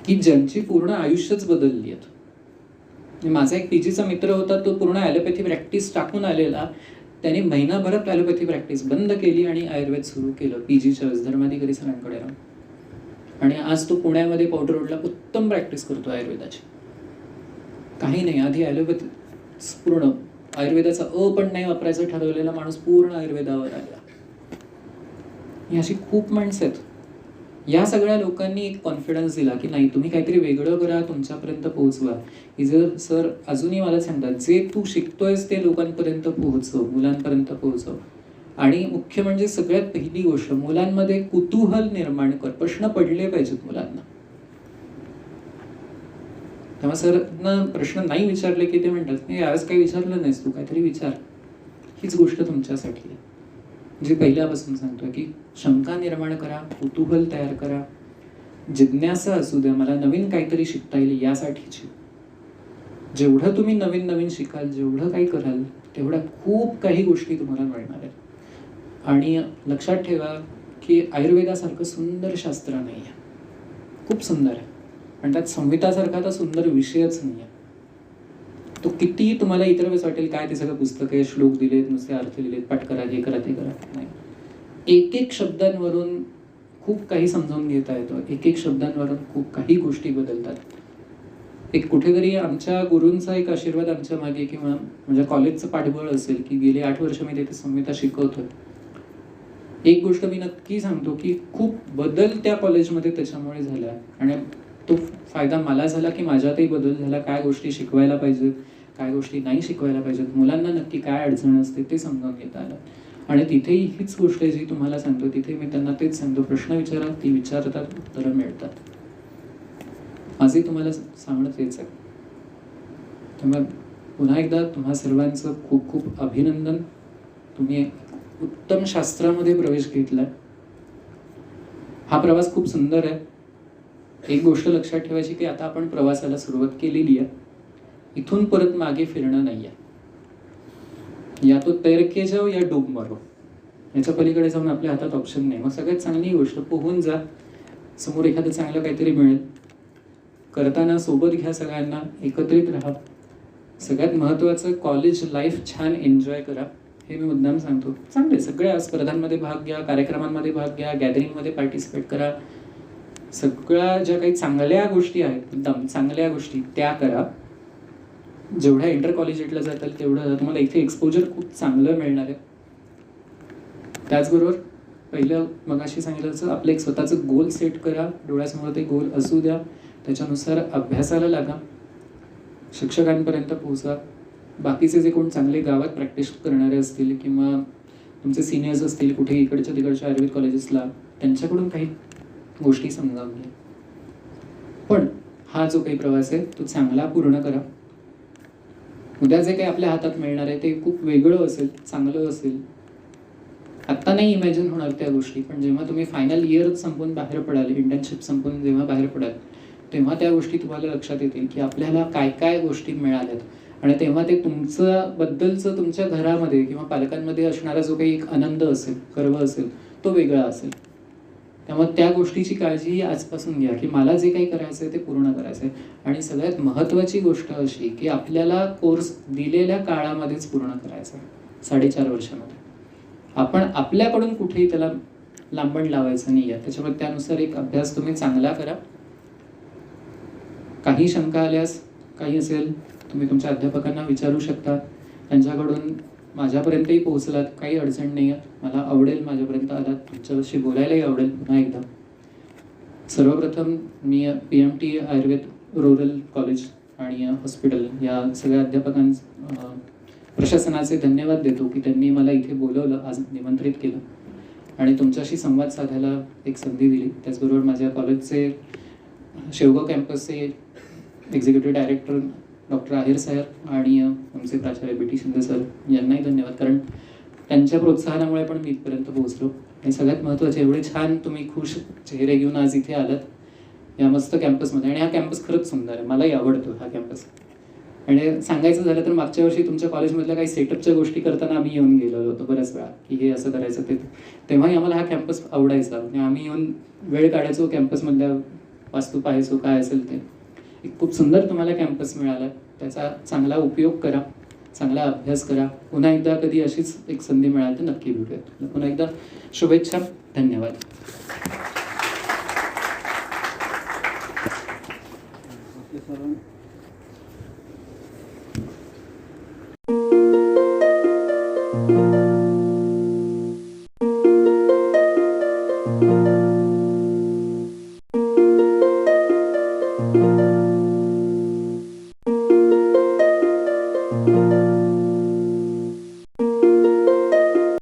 की ज्यांची पूर्ण आयुष्यच बदलली आहेत. माझा एक PGचा मित्र होता, तो पूर्ण ॲलोपॅथी प्रॅक्टिस टाकून आलेला, त्याने महिनाभरात ॲलोपॅथी प्रॅक्टिस बंद केली आणि आयुर्वेद सुरू केलं PGच्या धर्माधिकारी सरांकडे राहून. आणि आज तो पुण्यामध्ये पावडर रोडला उत्तम प्रॅक्टिस करतो आयुर्वेदाची. काही नाही, आधी ॲलोपॅथी पूर्ण आयुर्वेदाचा पण नाही वापरायचं ठरवलेला माणूस पूर्ण आयुर्वेदावर आला. ही अशी खूप माणसं आहेत. या सगळ्या लोकांनी एक कॉन्फिडन्स दिला की नाही तुम्ही काहीतरी वेगळं करा, तुमच्यापर्यंत पोहोचवा. की जर सर अजूनही मला सांगतात जे तू शिकतोयस ते लोकांपर्यंत पोहोचव, मुलांपर्यंत पोहोचव. आणि मुख्य म्हणजे सगळ्यात पहिली गोष्ट, मुलांमध्ये कुतूहल निर्माण कर. प्रश्न पडले पाहिजेत मुलांना. तेव्हा सरना प्रश्न नाही विचारले की ते म्हणतात नाही आज काही विचारलं नाहीस तू, काहीतरी विचार. हीच गोष्ट तुमच्यासाठी आहे. जे पहिल्यापासून सांगतोय की शंका निर्माण करा, कुतूहल तयार करा, जिज्ञासा असू द्या, मला नवीन काहीतरी शिकता येईल यासाठीची. जेवढं तुम्ही नवीन नवीन शिकाल, जेवढं काही कराल, तेवढ्या खूप काही गोष्टी तुम्हाला मिळणार आहेत. आणि लक्षात ठेवा की आयुर्वेदासारखं सुंदर शास्त्र नाही आहे, खूप सुंदर आहे. आणि त्यात संहितासारखा तर सुंदर विषयच नाही आहे. तो किती तुम्हाला इतर वेळेस वाटेल काय ते सगळं पुस्तक आहे, श्लोक दिलेत, नुसते अर्थ दिलेत, पाठ करा, हे करा, ते करा, नाही. एक एक शब्दांवरून खूप काही समजावून घेता येतं. एक एक शब्दांवरून खूप काही गोष्टी बदलतात. एक कुठेतरी आमच्या गुरूंचा एक आशीर्वाद आमच्या मागे किंवा म्हणजे कॉलेजचं पाठबळ असेल की गेली 8 वर्ष मी तिथे संहिता शिकवतोय. एक गोष्ट मी नक्की सांगतो की खूप बदल त्या कॉलेजमध्ये त्याच्यामुळे झाला. आणि तो फायदा मला झाला की माझ्यातही बदल झाला. काय गोष्टी शिकवायला पाहिजेत, काय गोष्टी नाही शिकवायला पाहिजेत, मुलांना नक्की काय अडचण असते ते समजावून घेता आलं. आणि तिथेही हीच गोष्ट आहे जी तुम्हाला सांगतो, तिथे मी त्यांना तेच सांगतो, प्रश्न विचारा, ती विचारतात, उत्तरं मिळतात. माझे तुम्हाला सांगणं तेच आहे. त्यामुळे पुन्हा एकदा तुम्हा सर्वांचं खूप खूप अभिनंदन. तुम्ही उत्तम शास्त्रामध्ये प्रवेश घेतलाय. हा प्रवास खूप सुंदर आहे. एक गोष्ट लक्षात ठेवायची की आता आपण प्रवासाला सुरुवात केलेली आहे. इथून परत मागे फिरणं नाही आहे. या तो तैर के जाओ या डूब मरो, याच्या पलीकडे जाऊन आपल्या हातात ऑप्शन नाही. मग सगळ्यात चांगली गोष्ट पोहून जा, समोर एखादं चांगलं काहीतरी मिळेल. करताना सोबत घ्या, सगळ्यांना एकत्रित राहा. सगळ्यात महत्त्वाचं कॉलेज लाईफ छान एन्जॉय करा, हे मी मुद्दाम सांगतो. चांगले सगळ्या स्पर्धांमध्ये भाग घ्या, कार्यक्रमांमध्ये भाग घ्या, गॅदरिंगमध्ये पार्टिसिपेट करा. सगळ्या ज्या काही चांगल्या गोष्टी आहेत, एकदम चांगल्या गोष्टी त्या करा. जेवढ्या इंटर कॉलेजिएटला जाताल तेवढं तुम्हाला इथे एक्सपोजर खूप चांगलं मिळणार आहे. त्याचबरोबर पहिलं मगाशी सांगितलं तसं आपलं एक स्वतःचं गोल सेट करा, डोळ्यासमोर ते गोल असू द्या, त्याच्यानुसार अभ्यासाला लागा, शिक्षकांपर्यंत पोहोचा. बाकीचे जे कोण चांगले गावात प्रॅक्टिस करणारे असतील किंवा तुमचे सिनियर्स असतील कुठे इकडच्या तिकडच्या आयुर्वेद कॉलेजेसला, त्यांच्याकडून काही गोष्टी समजावून घ्या. पण हा जो काही प्रवास आहे तो चांगला पूर्ण करा. उद्या जे काही आपल्या हातात मिळणार आहे ते खूप वेगळं असेल, चांगलं असेल. आत्ता नाही इमॅजिन होणार त्या गोष्टी, पण जेव्हा तुम्ही फायनल इयर संपून बाहेर पडाल, इंटर्नशिप संपून जेव्हा बाहेर पडाल, तेव्हा त्या गोष्टी तुम्हाला लक्षात येतील की आपल्याला काय काय गोष्टी मिळाल्यात. आणि तेव्हा ते तुमच्याबद्दलचं तुमच्या घरामध्ये किंवा पालकांमध्ये असणारा जो काही एक आनंद असेल, गर्व असेल, तो वेगळा असेल. त्यामुळे त्या गोष्टीची काळजी आजपासून घ्या की मला जे काही करायचं आहे ते पूर्ण करायचं आहे. आणि सगळ्यात महत्त्वाची गोष्ट अशी की आपल्याला कोर्स दिलेल्या काळामध्येच पूर्ण करायचा आहे, 4.5 वर्षामध्ये. आपण आपल्याकडून कुठेही त्याला लांबण लावायचं नाही आहे. त्याच्यामुळे त्यानुसार एक अभ्यास तुम्ही चांगला करा. काही शंका आल्यास, काही असेल, तुम्ही तुमच्या अध्यापकांना विचारू शकता. त्यांच्याकडून माझ्यापर्यंतही पोहोचलात, काही अडचण नाही आहे. मला आवडेल माझ्यापर्यंत आलात, तुमच्याशी बोलायलाही आवडेल पुन्हा एकदा. सर्वप्रथम मी PMT आयुर्वेद रूरल कॉलेज आणि हॉस्पिटल या सगळ्या प्रशासनाचे धन्यवाद देतो की त्यांनी मला इथे बोलवलं, आज निमंत्रित केलं आणि तुमच्याशी संवाद साधायला एक संधी दिली. त्याचबरोबर माझ्या कॉलेजचे शेवगाव कॅम्पसचे एक्झिक्युटिव्ह डायरेक्टर डॉक्टर आहेर साहेब आणि आमचे प्राचार्य BT शिंदे सर यांनाही धन्यवाद, कारण त्यांच्या प्रोत्साहनामुळे पण मी इथपर्यंत पोहोचलो. आणि सगळ्यात महत्त्वाचे, एवढे छान तुम्ही खुश चेहरे घेऊन आज इथे आलात या मस्त कॅम्पसमध्ये. आणि हा कॅम्पस खरंच सुंदर आहे, मलाही आवडतो हा कॅम्पस. आणि सांगायचं झालं तर मागच्या वर्षी तुमच्या कॉलेजमधल्या काही सेटअपच्या गोष्टी करताना आम्ही येऊन गेलेलो होतो बऱ्याच वेळा की हे असं करायचं ते. तेव्हाही आम्हाला हा कॅम्पस आवडायचा आणि आम्ही येऊन वेळ काढायचो, कॅम्पसमधल्या वास्तू पाहायचो, काय असेल ते. एक खूप सुंदर तुम्हाला कॅम्पस मिळाला, त्याचा चांगला उपयोग करा, चांगला अभ्यास करा. पुन्हा एकदा कधी अशीच एक संधी मिळाली तर नक्की भेटूयात. पुन्हा एकदा शुभेच्छा, धन्यवाद. Thank you.